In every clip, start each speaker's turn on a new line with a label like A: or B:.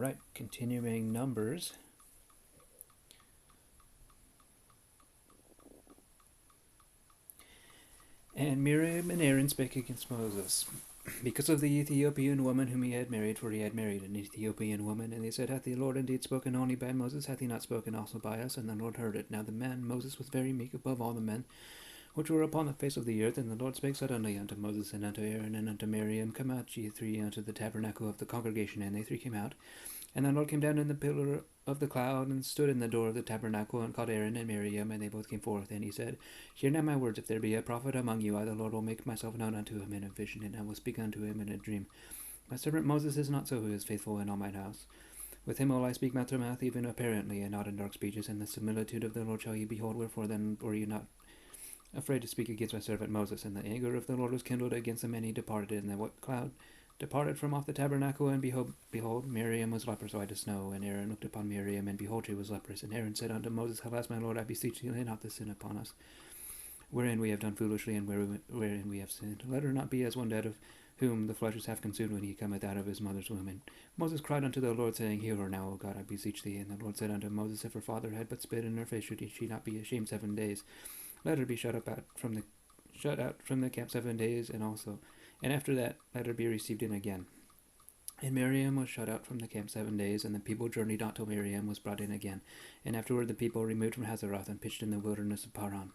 A: Alright, continuing Numbers. And Miriam and Aaron spake against Moses, because of the Ethiopian woman whom he had married, for he had married an Ethiopian woman. And they said, Hath the Lord indeed spoken only by Moses? Hath he not spoken also by us? And the Lord heard it. Now the man Moses was very meek above all the men which were upon the face of the earth. And the Lord spake suddenly unto Moses and unto Aaron and unto Miriam, Come out, ye three, unto the tabernacle of the congregation. And they three came out. And the Lord came down in the pillar of the cloud, and stood in the door of the tabernacle, and called Aaron and Miriam, and they both came forth. And he said, Hear now my words. If there be a prophet among you, I the Lord will make myself known unto him in a vision, and I will speak unto him in a dream. My servant Moses is not so, who is faithful in all mine house. With him will I speak mouth to mouth, even apparently, and not in dark speeches. And the similitude of the Lord shall ye behold. Wherefore then were you not afraid to speak against my servant Moses? And the anger of the Lord was kindled against him, and he departed. And the cloud departed from off the tabernacle, and behold, Miriam was leprous white as snow. And Aaron looked upon Miriam, and behold, she was leprous. And Aaron said unto Moses, Alas, my Lord, I beseech thee, lay not this sin upon us, wherein we have done foolishly, and wherein we have sinned. Let her not be as one dead, of whom the flesh is half consumed when he cometh out of his mother's womb. And Moses cried unto the Lord, saying, Hear her now, O God, I beseech thee. And the Lord said unto Moses, If her father had but spit in her face, should she not be ashamed 7 days? Let her be shut out from the camp 7 days, and after that let her be received in again. And Miriam was shut out from the camp 7 days, and the people journeyed not till Miriam was brought in again. And afterward the people removed from Hazeroth, and pitched in the wilderness of Paran.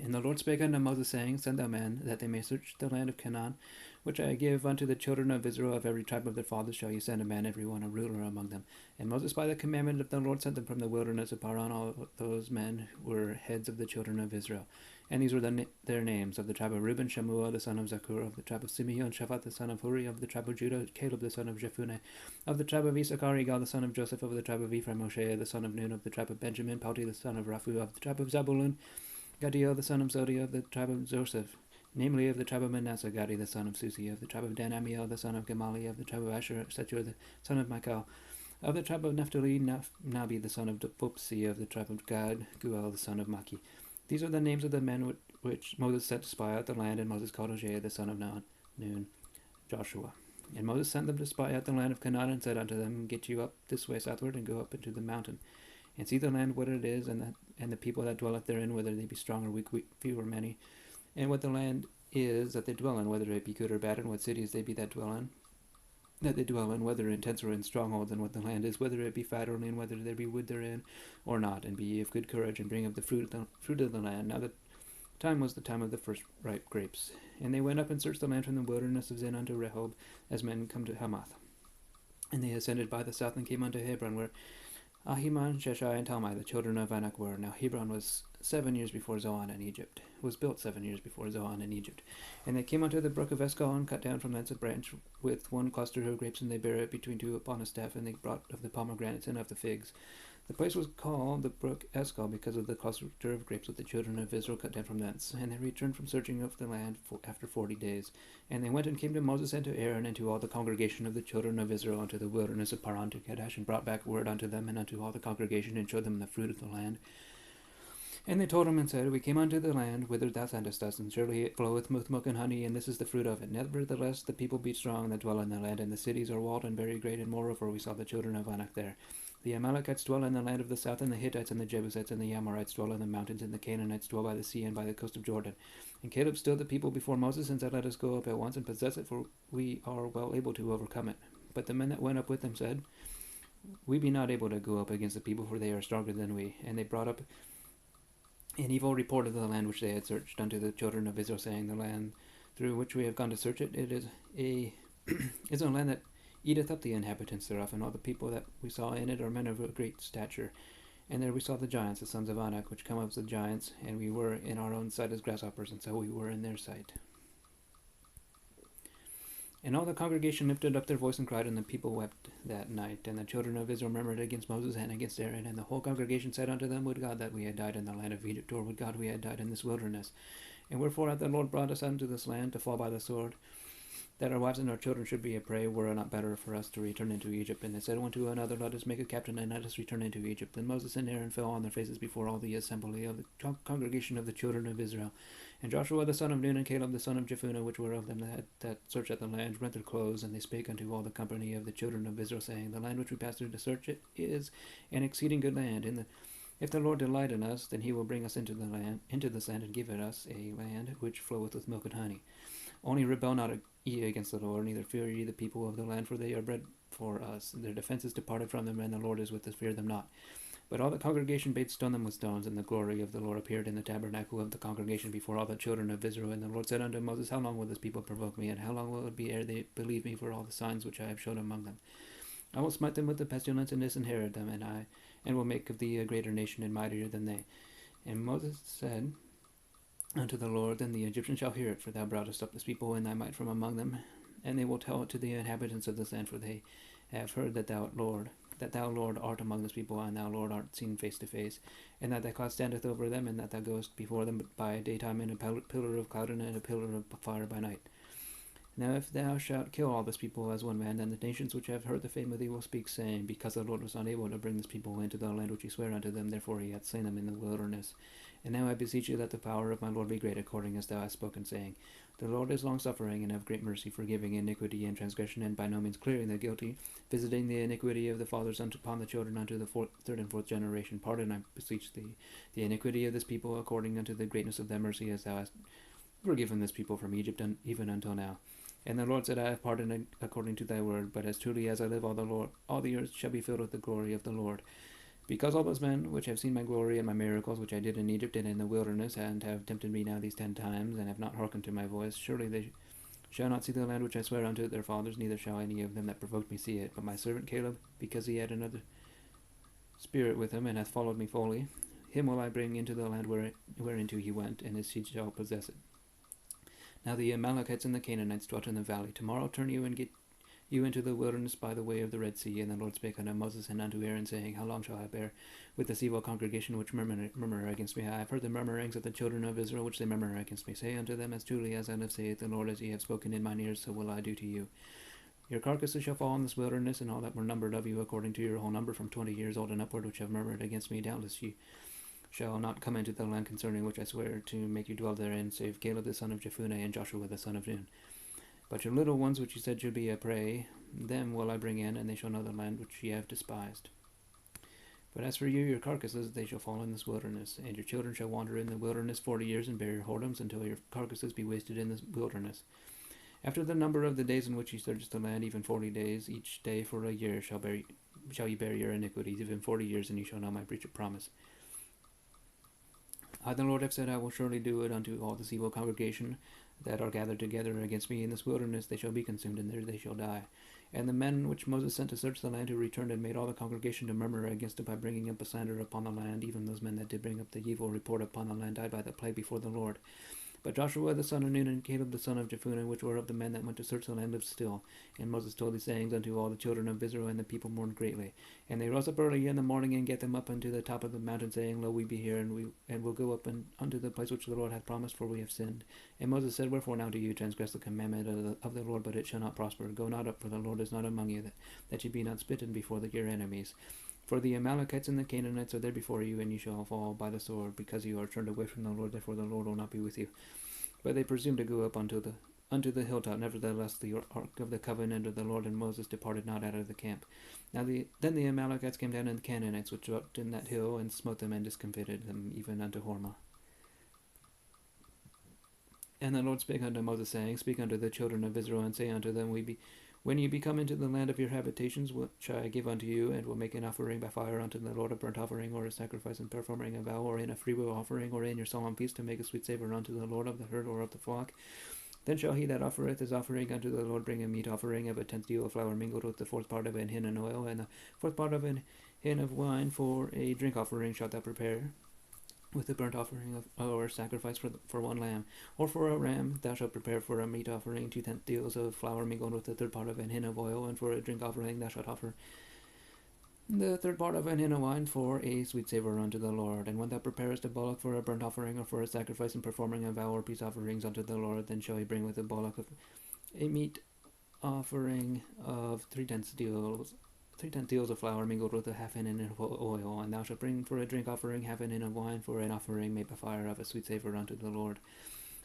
A: And the Lord spake unto Moses, saying, Send thou men, that they may search the land of Canaan, which I give unto the children of Israel. Of every tribe of their fathers shall ye send a man, every one a ruler among them. And Moses by the commandment of the Lord sent them from the wilderness of Paran. All those men were heads of the children of Israel. And these were their names: of the tribe of Reuben, Shammua the son of Zakur; of the tribe of Simeon, Shaphat the son of Huri; of the tribe of Judah, Caleb the son of Jephunneh; of the tribe of Issachar, Igal the son of Joseph; of the tribe of Ephraim, Moshe the son of Nun; of the tribe of Benjamin, Palti the son of Raphu; of the tribe of Zabulun, Gadiel the son of Zodi; of the tribe of Joseph, namely of the tribe of Manasseh, Gadi the son of Susi; of the tribe of Dan, Amiel the son of Gamali; of the tribe of Asher, Sethur the son of Michael; of the tribe of Naphtali, Nabi the son of Bopsi; of the tribe of Gad, Guel the son of Maki. These are the names of the men which Moses sent to spy out the land. And Moses called Hosea the son of Nun, Joshua. And Moses sent them to spy out the land of Canaan, and said unto them, Get you up this way southward, and go up into the mountain, and see the land what it is, and the people that dwelleth therein, whether they be strong or weak, few or many, and what the land is that they dwell in, whether it be good or bad, and what cities they be that dwell in, whether in tents or in strongholds, and what the land is, whether it be fat or lean, whether there be wood therein or not. And be ye of good courage, and bring up the fruit of the land. Now the time was the time of the first ripe grapes. And they went up and searched the land from the wilderness of Zin unto Rehob, as men come to Hamath. And they ascended by the south, and came unto Hebron, where Ahiman, Sheshai, and Talmai, the children of Anak, were. Now Hebron was 7 years before Zoan in Egypt. Was built 7 years before Zoan in Egypt. And they came unto the brook of Eshcol, and cut down from thence a branch with one cluster of grapes, and they bare it between two upon a staff, and they brought of the pomegranates and of the figs. The place was called the brook Eshcol, because of the cluster of grapes that the children of Israel cut down from thence. And they returned from searching of the land after 40 days. And they went and came to Moses and to Aaron and to all the congregation of the children of Israel unto the wilderness of Paran to Kadesh, and brought back word unto them and unto all the congregation, and showed them the fruit of the land. And they told him and said, We came unto the land whither thou sentest us, and surely it floweth with milk and honey, and this is the fruit of it. Nevertheless the people be strong that dwell in the land, and the cities are walled and very great, and moreover we saw the children of Anak there. The Amalekites dwell in the land of the south, and the Hittites, and the Jebusites, and the Amorites dwell in the mountains, and the Canaanites dwell by the sea and by the coast of Jordan. And Caleb stood the people before Moses, and said, Let us go up at once and possess it, for we are well able to overcome it. But the men that went up with them said, We be not able to go up against the people, for they are stronger than we. And they brought up an evil report of the land which they had searched unto the children of Israel, saying, The land through which we have gone to search it, it is a land that eateth up the inhabitants thereof, and all the people that we saw in it are men of a great stature. And there we saw the giants, the sons of Anak, which come of the giants, and we were in our own sight as grasshoppers, and so we were in their sight. And all the congregation lifted up their voice and cried, and the people wept that night. And the children of Israel murmured against Moses and against Aaron. And the whole congregation said unto them, Would God that we had died in the land of Egypt, or would God we had died in this wilderness? And wherefore hath the Lord brought us unto this land, to fall by the sword? that our wives and our children should be a prey, were it not better for us to return into Egypt? And they said one to another, Let us make a captain, and let us return into Egypt. Then Moses and Aaron fell on their faces before all the assembly of the congregation of the children of Israel. And Joshua the son of Nun and Caleb the son of Jephunneh, which were of them that searched at the land, rent their clothes, and they spake unto all the company of the children of Israel, saying, The land which we passed through to search it is an exceeding good land. If the Lord delight in us, then he will bring us into this land, and give it us a land which floweth with milk and honey. Only rebel not ye against the Lord, neither fear ye the people of the land, for they are bread for us. Their defense is departed from them, and the Lord is with us, fear them not. But all the congregation bade stone them with stones, and the glory of the Lord appeared in the tabernacle of the congregation before all the children of Israel. And the Lord said unto Moses, How long will this people provoke me, and how long will it be ere they believe me for all the signs which I have showed among them? I will smite them with the pestilence, and disinherit them, and will make of thee a greater nation and mightier than they. And Moses said unto the Lord, Then the Egyptians shall hear it, for thou broughtest up this people in thy might from among them, and they will tell it to the inhabitants of this land, for they have heard that thou, Lord, art among this people, and thou, Lord, art seen face to face, and that thy cloud standeth over them, and that thou goest before them by daytime in a pillar of cloud and in a pillar of fire by night. Now if thou shalt kill all this people as one man, then the nations which have heard the fame of thee will speak, saying, Because the Lord was not able to bring this people into the land which he sware unto them, therefore he hath slain them in the wilderness. And now I beseech you, let the power of my Lord be great, according as thou hast spoken, saying, The Lord is longsuffering, and of great mercy, forgiving iniquity and transgression, and by no means clearing the guilty, visiting the iniquity of the fathers upon the children unto the third and fourth generation. Pardon, I beseech thee, the iniquity of this people, according unto the greatness of thy mercy, as thou hast forgiven this people from Egypt, even until now. And the Lord said, I have pardoned according to thy word, but as truly as I live, all the earth shall be filled with the glory of the Lord. Because all those men which have seen my glory and my miracles which I did in Egypt and in the wilderness, and have tempted me now these 10 times, and have not hearkened to my voice, surely they shall not see the land which I swear unto their fathers, neither shall any of them that provoked me see it. But my servant Caleb, because he had another spirit with him, and hath followed me fully, him will I bring into the land whereinto he went, and his seed shall possess it. Now the Amalekites and the Canaanites dwelt in the valley. Tomorrow turn you and get you into the wilderness by the way of the Red Sea. And the Lord spake unto Moses and unto Aaron, saying, How long shall I bear with this evil congregation which murmur against me? I have heard the murmurings of the children of Israel which they murmur against me. Say unto them, As truly as I live, saith the Lord, as ye have spoken in mine ears, so will I do to you. Your carcasses shall fall in this wilderness, and all that were numbered of you according to your whole number, from 20 years old and upward, which have murmured against me. Doubtless ye shall not come into the land concerning which I swear to make you dwell therein, save Caleb the son of Jephunneh and Joshua the son of Nun. But your little ones which you said should be a prey, them will I bring in, and they shall know the land which ye have despised. But as for you, your carcasses, they shall fall in this wilderness, and your children shall wander in the wilderness 40 years, and bear your whoredoms, until your carcasses be wasted in this wilderness. After the number of the days in which ye search the land, even 40 days, each day for a year shall ye bear your iniquities, even 40 years, and ye shall know my breach of promise. I, the Lord, have said, I will surely do it unto all this evil congregation that are gathered together against me in this wilderness. They shall be consumed, and there they shall die. And the men which Moses sent to search the land, who returned and made all the congregation to murmur against it by bringing up a slander upon the land, even those men that did bring up the evil report upon the land, died by the plague before the Lord. But Joshua the son of Nun and Caleb the son of Jephunneh, which were of the men that went to search the land, lived still. And Moses told these sayings unto all the children of Israel, and the people mourned greatly. And they rose up early in the morning, and get them up unto the top of the mountain, saying, Lo, we be here, and will go up unto the place which the Lord hath promised, for we have sinned. And Moses said, Wherefore now do you transgress the commandment of the Lord, but it shall not prosper? Go not up, for the Lord is not among you, that ye be not smitten before your enemies. For the Amalekites and the Canaanites are there before you, and you shall fall by the sword, because you are turned away from the Lord. Therefore the Lord will not be with you. But they presumed to go up unto the hilltop. Nevertheless the ark of the covenant of the Lord and Moses departed not out of the camp. Then the Amalekites came down, and the Canaanites which dwelt in that hill, and smote them, and discomfited them, even unto Hormah. And the Lord spake unto Moses, saying, Speak unto the children of Israel, and say unto them, When ye be come into the land of your habitations, which I give unto you, and will make an offering by fire unto the Lord, a burnt offering, or a sacrifice, and performing a vow, or in a freewill offering, or in your solemn feast, to make a sweet savour unto the Lord of the herd or of the flock, then shall he that offereth his offering unto the Lord bring a meat offering of a tenth deal of flour mingled with the 4th part of an hin and oil, and the 4th part of an hin of wine. For a drink offering shalt thou prepare with the burnt offering or sacrifice for one lamb. Or for a ram thou shalt prepare for a meat offering 2/10 deals of flour mingled with the 3rd part of an hin of oil. And for a drink offering thou shalt offer the 3rd part of an hin of wine, for a sweet savour unto the Lord. And when thou preparest a bullock for a burnt offering, or for a sacrifice, in performing a vow or peace offerings unto the Lord, then shall he bring with the bullock a meat offering of 3/10 deals of flour mingled with a half an hin of oil, and thou shalt bring for a drink offering half an hin of wine for an offering made by fire of a sweet savour unto the Lord.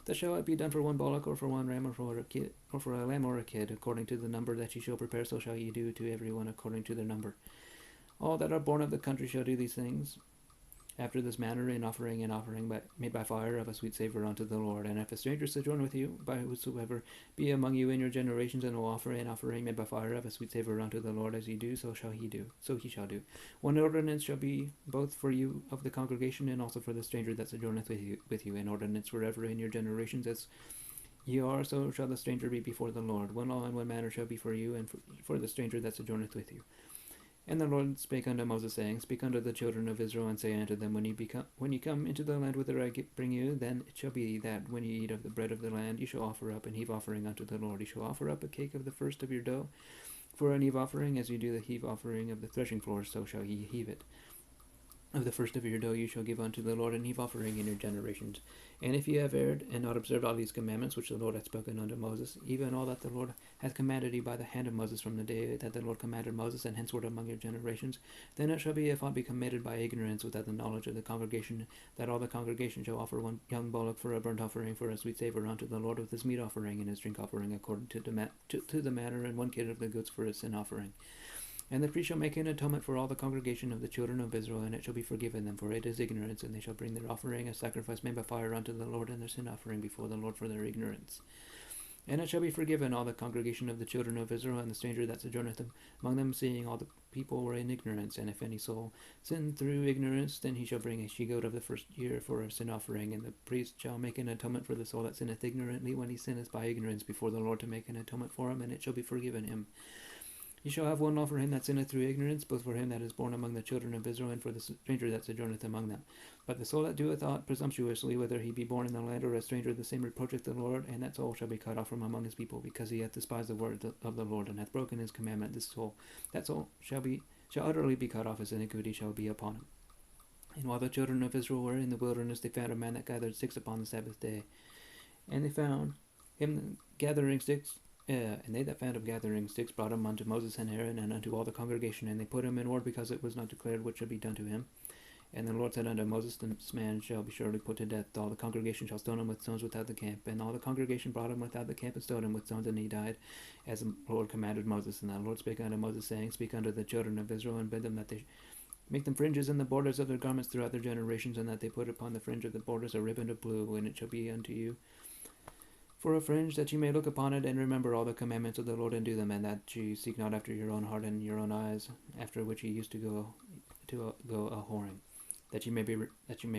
A: Thus shall it be done for one bullock, or for one ram, or for a kid, or for a lamb or a kid, according to the number that ye shall prepare, so shall ye do to every one according to their number. All that are born of the country shall do these things after this manner, in offering made by fire of a sweet savour unto the Lord. And if a stranger sojourn with you, by whosoever be among you in your generations, and will offer an offering made by fire of a sweet savour unto the Lord, as ye do, so he shall do. One ordinance shall be both for you of the congregation, and also for the stranger that sojourneth with you. An ordinance forever in your generations, as ye are, so shall the stranger be before the Lord. One law and one manner shall be for you, and for the stranger that sojourneth with you. And the Lord spake unto Moses, saying, Speak unto the children of Israel, and say unto them, When ye come into the land whither I bring you, then it shall be that when ye eat of the bread of the land, ye shall offer up and heave offering unto the Lord. Ye shall offer up a cake of the first of your dough for an heave offering, as you do the heave offering of the threshing floor, so shall ye heave it. Of the first of your dough you shall give unto the Lord an heave offering in your generations. And if ye have erred, and not observed all these commandments which the Lord hath spoken unto Moses, even all that the Lord hath commanded you by the hand of Moses from the day that the Lord commanded Moses, and henceforth among your generations, then it shall be, if aught be committed by ignorance without the knowledge of the congregation, that all the congregation shall offer one young bullock for a burnt offering for a sweet savour unto the Lord, with his meat offering and his drink offering according to the manner, and one kid of the goats for a sin offering. And the priest shall make an atonement for all the congregation of the children of Israel, and it shall be forgiven them, for it is ignorance, and they shall bring their offering, a sacrifice made by fire unto the Lord, and their sin offering before the Lord for their ignorance. And it shall be forgiven all the congregation of the children of Israel, and the stranger that sojourneth among them, seeing all the people were in ignorance. And if any soul sin through ignorance, then he shall bring a she-goat of the first year for a sin offering, and the priest shall make an atonement for the soul that sinneth ignorantly, when he sinneth by ignorance before the Lord, to make an atonement for him, and it shall be forgiven him. Ye shall have one law for him that sinneth through ignorance, both for him that is born among the children of Israel, and for the stranger that sojourneth among them. But the soul that doeth aught presumptuously, whether he be born in the land or a stranger, the same reproacheth the Lord, and that soul shall be cut off from among his people, because he hath despised the word of the Lord, and hath broken his commandment. That soul shall utterly be cut off, his iniquity shall be upon him. And while the children of Israel were in the wilderness, they found a man that gathered sticks upon the Sabbath day. And they found him gathering sticks. And they that found him gathering sticks brought him unto Moses and Aaron, and unto all the congregation, and they put him in ward, because it was not declared what should be done to him. And the Lord said unto Moses, This man shall be surely put to death. All the congregation shall stone him with stones without the camp. And all the congregation brought him without the camp, and stoned him with stones, and he died, as the Lord commanded Moses. And the Lord spake unto Moses, saying, Speak unto the children of Israel, and bid them that they make them fringes in the borders of their garments throughout their generations, and that they put upon the fringe of the borders a ribbon of blue, and it shall be unto you for a fringe, that ye may look upon it, and remember all the commandments of the Lord, and do them, and that ye seek not after your own heart and your own eyes, after which ye used to go a whoring, that ye may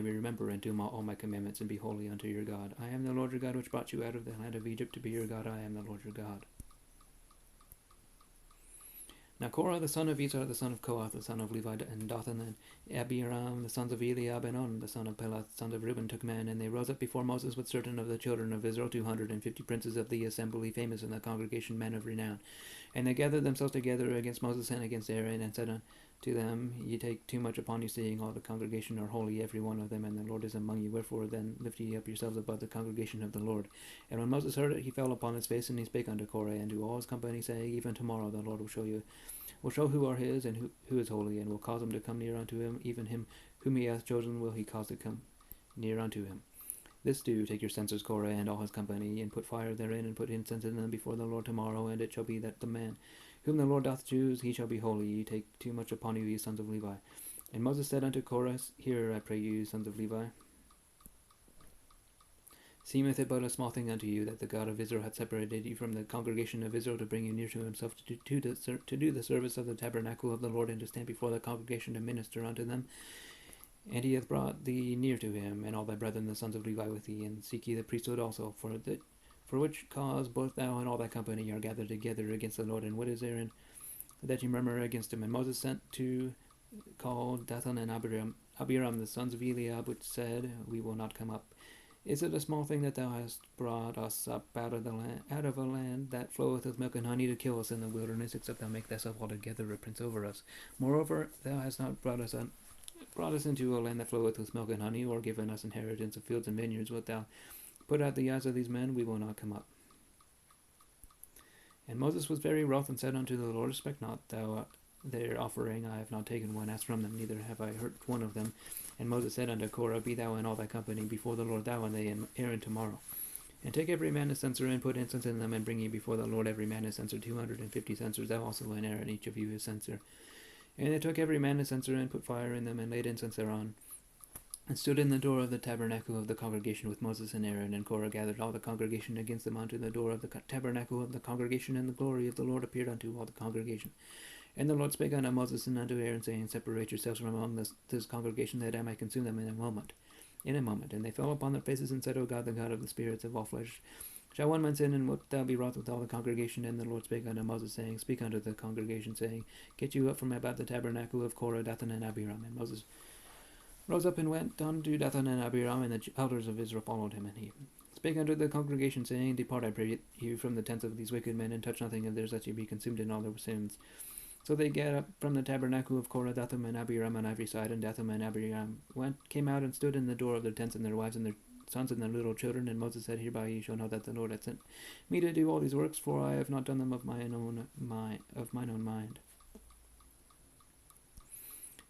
A: remember and do all my commandments, and be holy unto your God. I am the Lord your God, which brought you out of the land of Egypt to be your God. I am the Lord your God. Now Korah the son of Esau, the son of Kohath, the son of Levi, and Dathan, and Abiram, the sons of Eliab, and On, the son of Peleth, the son of Reuben, took men, and they rose up before Moses with certain of the children of Israel, 250 princes of the assembly, famous in the congregation, men of renown. And they gathered themselves together against Moses and against Aaron, and said unto them, Ye take too much upon you, seeing all the congregation are holy, every one of them, and the Lord is among you. Wherefore then lift ye up yourselves above the congregation of the Lord. And when Moses heard it, he fell upon his face, and he spake unto Korah and to all his company, saying, Even tomorrow the Lord will show who are his, and who is holy, and will cause him to come near unto him. Even him whom he hath chosen will he cause to come near unto him. This do, take your censers, Korah, and all his company, and put fire therein, and put incense in them before the Lord tomorrow. And it shall be that the man whom the Lord doth choose, he shall be holy. Ye take too much upon you, ye sons of Levi. And Moses said unto Korah, Hear, I pray you, sons of Levi. Seemeth it but a small thing unto you, that the God of Israel hath separated you from the congregation of Israel, to bring you near to himself, to do the service of the tabernacle of the Lord, and to stand before the congregation to minister unto them? And he hath brought thee near to him, and all thy brethren the sons of Levi with thee, and seek ye the priesthood also, for which cause both thou and all thy company are gathered together against the Lord. And what is Aaron, that ye murmur against him? And Moses sent to call Dathan and Abiram, the sons of Eliab, which said, We will not come up. Is it a small thing that thou hast brought us up out of a land that floweth with milk and honey, to kill us in the wilderness, except thou make thyself altogether a prince over us? Moreover, thou hast not brought us into a land that floweth with milk and honey, or given us inheritance of fields and vineyards. Wilt thou put out the eyes of these men? We will not come up. And Moses was very wroth, and said unto the Lord, Respect not thou their offering, I have not taken one as from them, neither have I hurt one of them. And Moses said unto Korah, Be thou and all thy company before the Lord, thou and they and Aaron tomorrow. And take every man a censer, and put incense in them, and bring ye before the Lord every man a censer, 250 censers, thou also and Aaron, each of you a censer. And they took every man a censer, and put fire in them, and laid incense thereon, and stood in the door of the tabernacle of the congregation with Moses and Aaron. And Korah gathered all the congregation against them unto the door of the tabernacle of the congregation, and the glory of the Lord appeared unto all the congregation. And the Lord spake unto Moses and unto Aaron, saying, Separate yourselves from among this congregation, that I might consume them in a moment. And they fell upon their faces, and said, O God, the God of the spirits of all flesh, shall one man sin, and wilt thou be wroth with all the congregation? And the Lord spake unto Moses, saying, Speak unto the congregation, saying, Get you up from about the tabernacle of Korah, Dathan, and Abiram. And Moses rose up and went unto Dathan and Abiram, and the elders of Israel followed him. And he spake unto the congregation, saying, Depart, I pray you, from the tents of these wicked men, and touch nothing of theirs, lest ye be consumed in all their sins. So they gat up from the tabernacle of Korah, Dathan and Abiram on every side, and Dathan and Abiram came out and stood in the door of their tents, and their wives and their sons and their little children. And Moses said, Hereby ye shall know that the Lord hath sent me to do all these works, for I have not done them of mine own mind.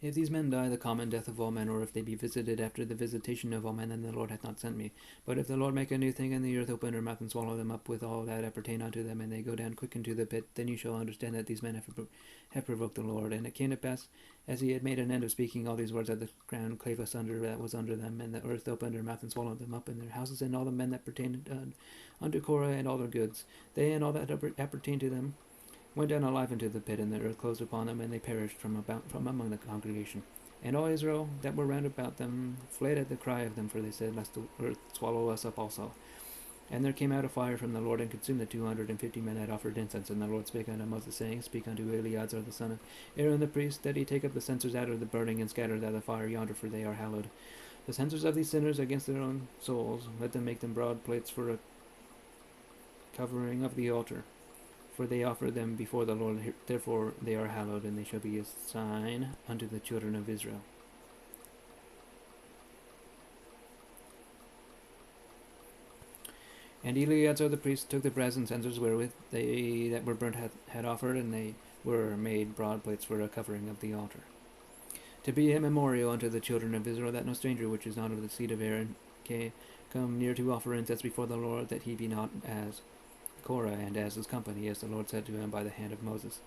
A: If these men die the common death of all men, or if they be visited after the visitation of all men, then the Lord hath not sent me. But if the Lord make a new thing, and the earth open her mouth and swallow them up with all that appertain unto them, and they go down quick into the pit, then you shall understand that these men have provoked the Lord. And it came to pass, as he had made an end of speaking all these words, that the ground clave asunder that was under them, and the earth opened her mouth and swallowed them up, and their houses, and all the men that pertained unto Korah, and all their goods, they and all that appertained to them, went down alive into the pit, and the earth closed upon them, and they perished from among the congregation. And all Israel that were round about them fled at the cry of them, for they said, Lest the earth swallow us up also. And there came out a fire from the Lord, and consumed the 250 men that offered incense. And the Lord spake unto Moses, saying, Speak unto Eleazar the son of Aaron the priest, that he take up the censers out of the burning, and scatter thou the fire yonder, for they are hallowed. The censers of these sinners against their own souls, let them make them broad plates for a covering of the altar. For they offer them before the Lord, therefore they are hallowed, and they shall be a sign unto the children of Israel. And Eleazar the priest took the brazen and censers wherewith they that were burnt had offered, and they were made broad plates for a covering of the altar, to be a memorial unto the children of Israel, that no stranger which is not of the seed of Aaron can come near to offer incense before the Lord, that he be not as Korah and as his company, as the Lord said to him by the hand of Moses.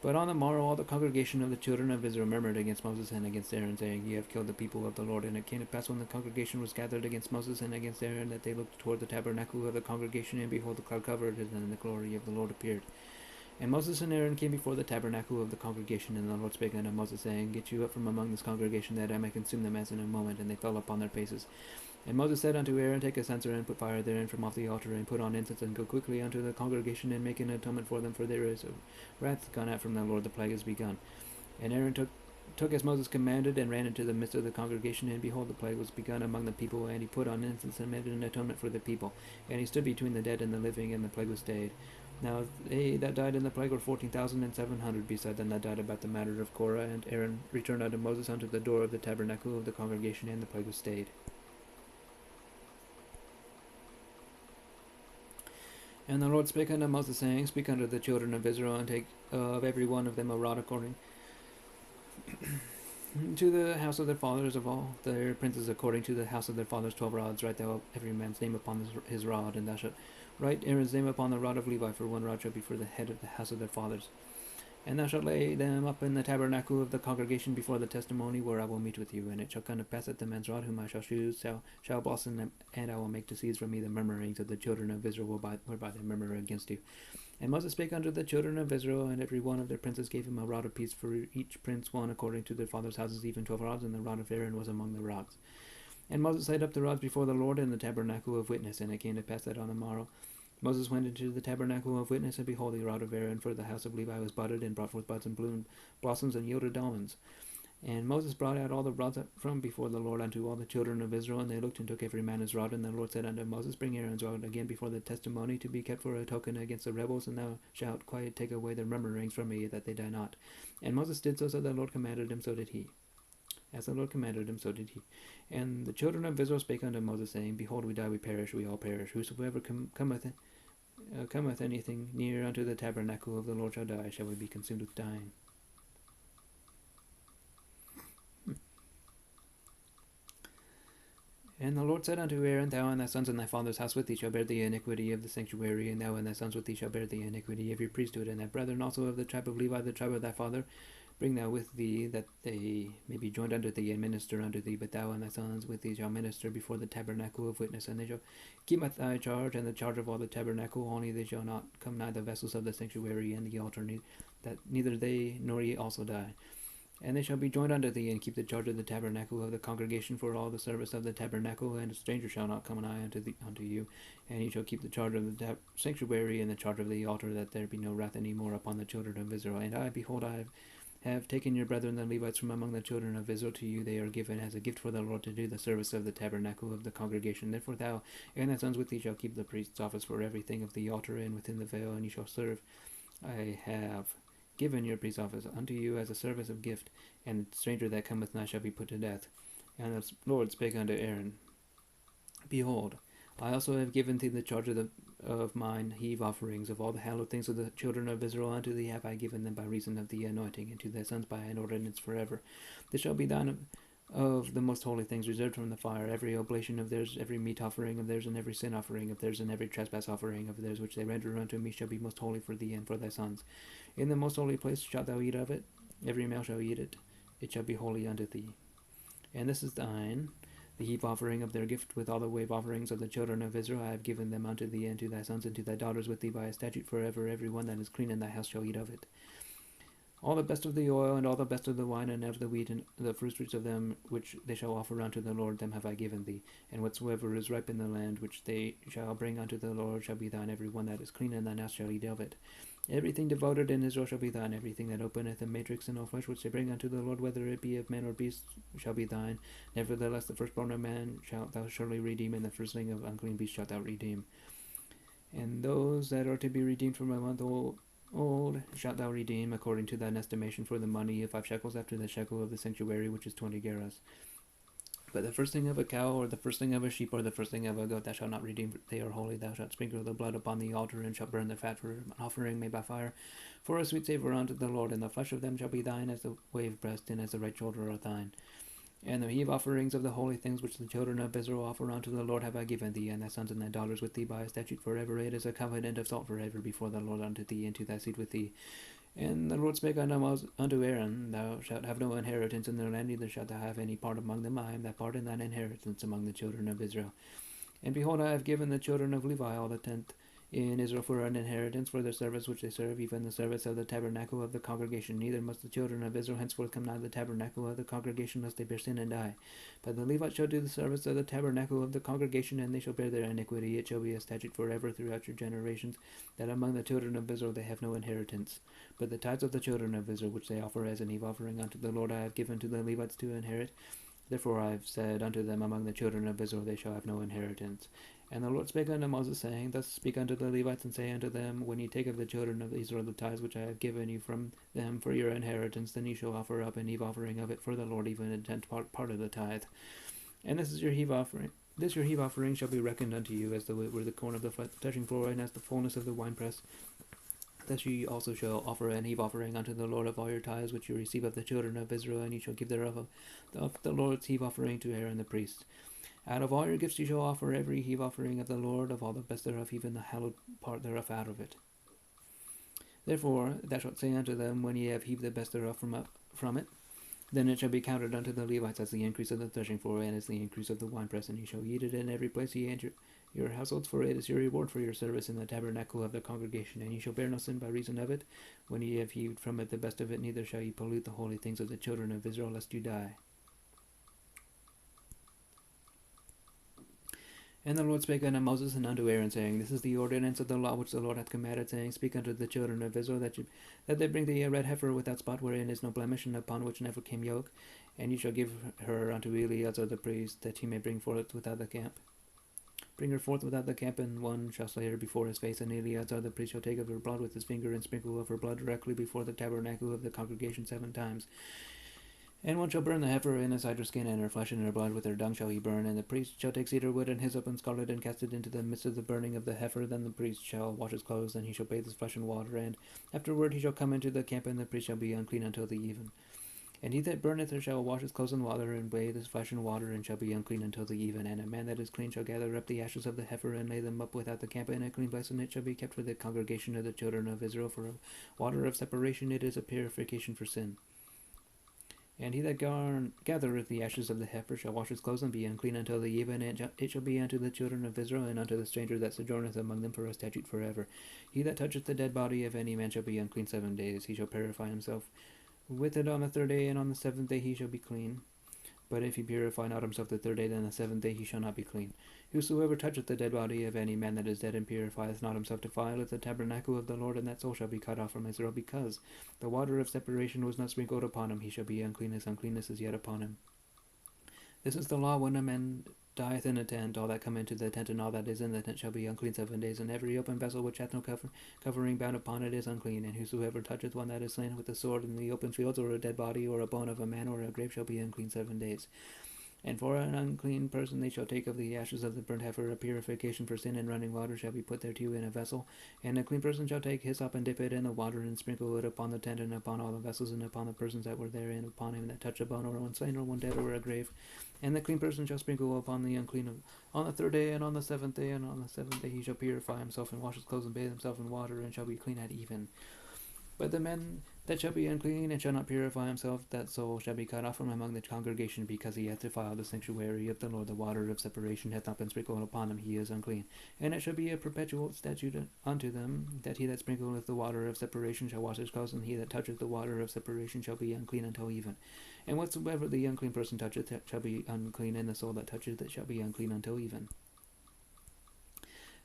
A: But on the morrow all the congregation of the children of Israel murmured against Moses and against Aaron, saying, Ye have killed the people of the Lord. And it came to pass, when the congregation was gathered against Moses and against Aaron, that they looked toward the tabernacle of the congregation, and behold, the cloud covered it, and the glory of the Lord appeared. And Moses and Aaron came before the tabernacle of the congregation, and the Lord spake unto Moses, saying, Get you up from among this congregation, that I may consume them as in a moment. And they fell upon their faces. And Moses said unto Aaron, Take a censer, and put fire therein from off the altar, and put on incense, and go quickly unto the congregation, and make an atonement for them, for there is a wrath gone out from the Lord, the plague is begun. And Aaron took as Moses commanded, and ran into the midst of the congregation, and behold, the plague was begun among the people, and he put on incense, and made an atonement for the people. And he stood between the dead and the living, and the plague was stayed. Now they that died in the plague were 14,700, beside them that died about the matter of Korah. And Aaron returned unto Moses unto the door of the tabernacle of the congregation, and the plague was stayed. And the Lord spake unto Moses, saying, Speak unto the children of Israel, and take of every one of them a rod according to the house of their fathers, of all their princes according to the house of their fathers, 12 rods. Write thou every man's name upon his rod, and thou shalt write Aaron's name upon the rod of Levi, for one rod shall be for the head of the house of their fathers. And thou shalt lay them up in the tabernacle of the congregation before the testimony, where I will meet with you. And it shall come to pass that the man's rod whom I shall choose shall blossom them, and I will make to cease from me the murmurings of the children of Israel, whereby they murmur against you. And Moses spake unto the children of Israel, and every one of their princes gave him a rod apiece, for each prince one according to their father's houses, even 12 rods, and the rod of Aaron was among the rods. And Moses laid up the rods before the Lord in the tabernacle of witness. And it came to pass that on the morrow Moses went into the tabernacle of witness, and behold, the rod of Aaron for the house of Levi was budded, and brought forth buds and blossoms, and yielded almonds. And Moses brought out all the rods from before the Lord unto all the children of Israel, and they looked and took every man his rod. And the Lord said unto Moses, Bring Aaron's rod again before the testimony, to be kept for a token against the rebels, and thou shalt quiet take away their murmurings from me, that they die not. And Moses did so, the Lord commanded him, so did he. As the Lord commanded him, so did he. And the children of Israel spake unto Moses, saying, Behold, we die, we perish, we all perish. Whosoever cometh cometh anything near unto the tabernacle of the Lord shall die, shall we be consumed with dying. And the Lord said unto Aaron, Thou and thy sons and thy father's house with thee shall bear the iniquity of the sanctuary, and thou and thy sons with thee shall bear the iniquity of your priesthood, and thy brethren also of the tribe of Levi, the tribe of thy father, bring thou with thee, that they may be joined unto thee and minister unto thee. But thou and thy sons with thee shall minister before the tabernacle of witness, and they shall keep at thy charge and the charge of all the tabernacle. Only they shall not come nigh the vessels of the sanctuary and the altar, that neither they nor ye also die. And they shall be joined unto thee, and keep the charge of the tabernacle of the congregation for all the service of the tabernacle, and a stranger shall not come nigh unto you. And ye shall keep the charge of the sanctuary and the charge of the altar, that there be no wrath any more upon the children of Israel. And I, behold, I have taken your brethren the Levites from among the children of Israel. To you they are given as a gift for the Lord to do the service of the tabernacle of the congregation. Therefore thou and thy sons with thee shall keep the priest's office for everything of the altar and within the veil, and ye shall serve. I have given your priest's office unto you as a service of gift, and the stranger that cometh nigh shall be put to death. And the Lord spake unto Aaron, Behold, I also have given thee the charge of mine heave offerings of all the hallowed things of the children of Israel. Unto thee have I given them by reason of the anointing, and to thy sons by an ordinance forever. This shall be thine of the most holy things reserved from the fire, every oblation of theirs, every meat offering of theirs, and every sin offering of theirs, and every trespass offering of theirs, which they render unto me, shall be most holy for thee and for thy sons. In the most holy place shalt thou eat of it, every male shall eat it, it shall be holy unto thee. And this is thine, the heap offering of their gift, with all the wave offerings of the children of Israel. I have given them unto thee, and to thy sons, and to thy daughters with thee by a statute forever. Every one that is clean in thy house shall eat of it. All the best of the oil, and all the best of the wine, and of the wheat, and the first fruits of them, which they shall offer unto the Lord, them have I given thee. And whatsoever is ripe in the land, which they shall bring unto the Lord, shall be thine. Every one that is clean in thine house shall eat of it. Everything devoted in Israel shall be thine. Everything that openeth a matrix in all flesh, which they bring unto the Lord, whether it be of man or beast, shall be thine. Nevertheless, the firstborn of man shalt thou surely redeem, and the firstling of unclean beast shalt thou redeem. And those that are to be redeemed from a month old shalt thou redeem, according to thine estimation, for the money of 5 shekels after the shekel of the sanctuary, which is 20 gerahs. But the firstling of a cow, or the firstling of a sheep, or the firstling of a goat, thou shalt not redeem, for they are holy. Thou shalt sprinkle the blood upon the altar, and shalt burn the fat for an offering made by fire, for a sweet savour unto the Lord. And the flesh of them shall be thine, as the wave breast, and as the right shoulder are thine. And the heave offerings of the holy things which the children of Israel offer unto the Lord have I given thee, and thy sons and thy daughters with thee by a statute forever. It is a covenant of salt forever before the Lord unto thee, and to thy seed with thee. And the Lord spake unto Aaron, Thou shalt have no inheritance in their land, neither shalt thou have any part among them. I am thy part and thine inheritance among the children of Israel. And behold, I have given the children of Levi all the tenth in Israel for an inheritance, for their service which they serve, even the service of the tabernacle of the congregation. Neither must the children of Israel henceforth come nigh the tabernacle of the congregation, lest they bear sin and die. But the Levites shall do the service of the tabernacle of the congregation, and they shall bear their iniquity. It shall be a statute forever throughout your generations, that among the children of Israel they have no inheritance. But the tithes of the children of Israel, which they offer as an heave offering unto the Lord, I have given to the Levites to inherit. Therefore I have said unto them, among the children of Israel they shall have no inheritance. And the Lord spake unto Moses, saying, Thus speak unto the Levites, and say unto them, When ye take of the children of Israel the tithes which I have given you from them for your inheritance, then ye shall offer up an heave offering of it for the Lord, even a tenth part of the tithe. And this is your heave offering. This your heave offering shall be reckoned unto you as the were the corn of the threshing floor, and as the fullness of the winepress. Thus ye also shall offer an heave offering unto the Lord of all your tithes which you receive of the children of Israel, and ye shall give thereof of the Lord's heave offering to Aaron the priest. Out of all your gifts ye shall offer every heave offering of the Lord, of all the best thereof, even the hallowed part thereof out of it. Therefore thou shalt say unto them, when ye have heaved the best thereof from it, then it shall be counted unto the Levites as the increase of the threshing floor, and as the increase of the winepress, and ye shall eat it in every place ye enter your households, for it is your reward for your service in the tabernacle of the congregation. And ye shall bear no sin by reason of it, when ye have heaved from it the best of it, neither shall ye pollute the holy things of the children of Israel, lest you die. And the Lord spake unto Moses and unto Aaron, saying, This is the ordinance of the law which the Lord hath commanded, saying, Speak unto the children of Israel, that they bring thee a red heifer without spot, wherein is no blemish, and upon which never came yoke. And ye shall give her unto Eleazar the priest, that he may bring forth without the camp. Bring her forth without the camp, and one shall slay her before his face, and Eleazar the priest shall take of her blood with his finger, and sprinkle of her blood directly before the tabernacle of the congregation 7 times. And one shall burn the heifer in his hydra skin, and her flesh and her blood with her dung shall he burn. And the priest shall take cedar wood and hyssop and scarlet, and cast it into the midst of the burning of the heifer. Then the priest shall wash his clothes, and he shall bathe his flesh in water. And afterward he shall come into the camp, and the priest shall be unclean until the even. And he that burneth her shall wash his clothes in water, and bathe his flesh in water, and shall be unclean until the even. And a man that is clean shall gather up the ashes of the heifer, and lay them up without the camp in a clean place, and it shall be kept for the congregation of the children of Israel for a water of separation. It is a purification for sin. And he that gathereth the ashes of the heifer shall wash his clothes and be unclean until the even. It shall be unto the children of Israel and unto the stranger that sojourneth among them for a statute forever. He that toucheth the dead body of any man shall be unclean 7 days. He shall purify himself with it on the 3rd day, and on the 7th day he shall be clean. But if he purify not himself the 3rd day, then the 7th day he shall not be clean. Whosoever toucheth the dead body of any man that is dead and purifieth not himself defileth the tabernacle of the Lord, and that soul shall be cut off from Israel, because the water of separation was not sprinkled upon him. He shall be unclean, his uncleanness is yet upon him. This is the law when a man dieth in a tent. All that come into the tent and all that is in the tent shall be unclean 7 days, and every open vessel which hath no covering bound upon it is unclean. And whosoever toucheth one that is slain with the sword in the open fields, or a dead body, or a bone of a man, or a grave, shall be unclean 7 days. And for an unclean person they shall take of the ashes of the burnt heifer a purification for sin, and running water shall be put thereto in a vessel. And a clean person shall take hyssop and dip it in the water, and sprinkle it upon the tent, and upon all the vessels, and upon the persons that were therein, upon him that touched a bone, or one slain, or one dead, or a grave. And the clean person shall sprinkle upon the unclean on the 3rd day, and on the 7th day, and on the 7th day he shall purify himself, and wash his clothes, and bathe himself in water, and shall be clean at even. But the man that shall be unclean and shall not purify himself, that soul shall be cut off from among the congregation, because he hath defiled the sanctuary of the Lord. The water of separation hath not been sprinkled upon him, he is unclean. And it shall be a perpetual statute unto them, that he that sprinkleth the water of separation shall wash his clothes, and he that toucheth the water of separation shall be unclean until even. And whatsoever the unclean person toucheth shall be unclean, and the soul that toucheth it shall be unclean until even.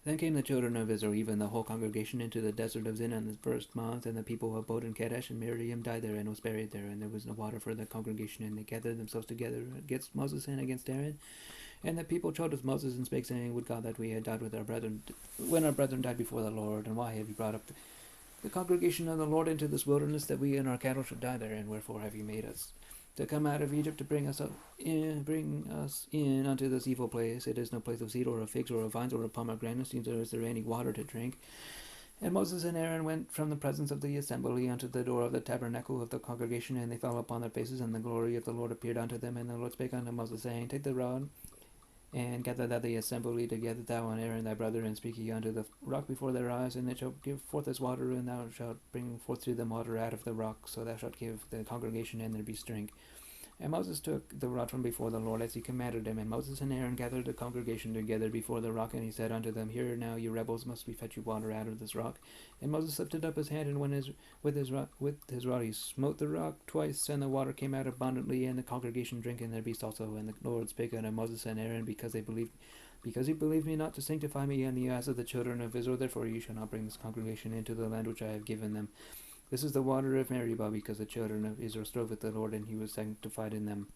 A: Then came the children of Israel, even the whole congregation, into the desert of Zin in the 1st month, and the people abode in Kadesh, and Miriam died there and was buried there, and there was no water for the congregation, and they gathered themselves together against Moses and against Aaron. And the people chid with Moses and spake, saying, Would God that we had died with our brethren, when our brethren died before the Lord, and why have you brought up the congregation of the Lord into this wilderness, that we and our cattle should die there, and wherefore have you made us to come out of Egypt to bring us in unto this evil place? It is no place of seed, or of figs, or of vines, or of pomegranates, neither is there any water to drink. And Moses and Aaron went from the presence of the assembly unto the door of the tabernacle of the congregation, and they fell upon their faces, and the glory of the Lord appeared unto them. And the Lord spake unto Moses, saying, Take the rod, and gather thou the assembly together, thou and Aaron thy brother, and speak ye unto the rock before their eyes, and it shall give forth its water, and thou shalt bring forth to them water out of the rock, so thou shalt give the congregation and there be drink. And Moses took the rod from before the Lord, as he commanded him. And Moses and Aaron gathered the congregation together before the rock, and he said unto them, Hear now, you rebels, must we fetch you water out of this rock? And Moses lifted up his hand, and with his rod he smote the rock twice, and the water came out abundantly, and the congregation drank, and their beasts also. And the Lord spake unto Moses and Aaron, because you believed me not to sanctify me in the eyes of the children of Israel, therefore you shall not bring this congregation into the land which I have given them. This is the water of Meribah, because the children of Israel strove with the Lord, and he was sanctified in them.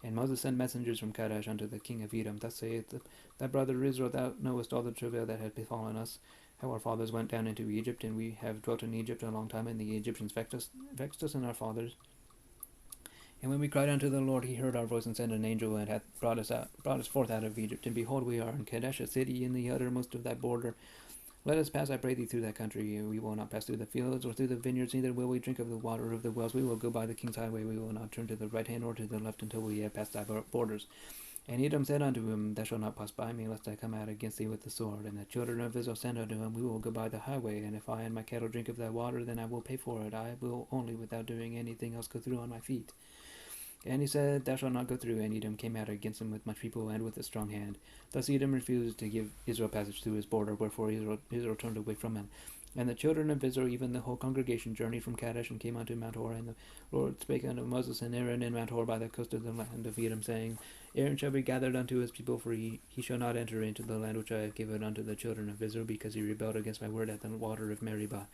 A: And Moses sent messengers from Kadesh unto the king of Edom. Thus saith thy brother Israel, Thou knowest all the travail that hath befallen us, how our fathers went down into Egypt, and we have dwelt in Egypt a long time, and the Egyptians vexed us and our fathers. And when we cried unto the Lord, he heard our voice, and sent an angel, and hath brought us forth out of Egypt. And behold, we are in Kadesh, a city in the uttermost of thy border. Let us pass, I pray thee, through that country. We will not pass through the fields or through the vineyards, neither will we drink of the water of the wells. We will go by the king's highway. We will not turn to the right hand or to the left until we have passed thy borders. And Edom said unto him, Thou shalt not pass by me, lest I come out against thee with the sword. And the children of Israel said unto him, We will go by the highway, and if I and my cattle drink of thy water, then I will pay for it. I will only, without doing anything else, go through on my feet. And he said, Thou shalt not go through. And Edom came out against him with much people and with a strong hand. Thus Edom refused to give Israel passage through his border, wherefore Israel turned away from him. And the children of Israel, even the whole congregation, journeyed from Kadesh and came unto Mount Hor. And the Lord spake unto Moses and Aaron in Mount Hor by the coast of the land of Edom, saying, Aaron shall be gathered unto his people, for he shall not enter into the land which I have given unto the children of Israel, because he rebelled against my word at the water of Meribah.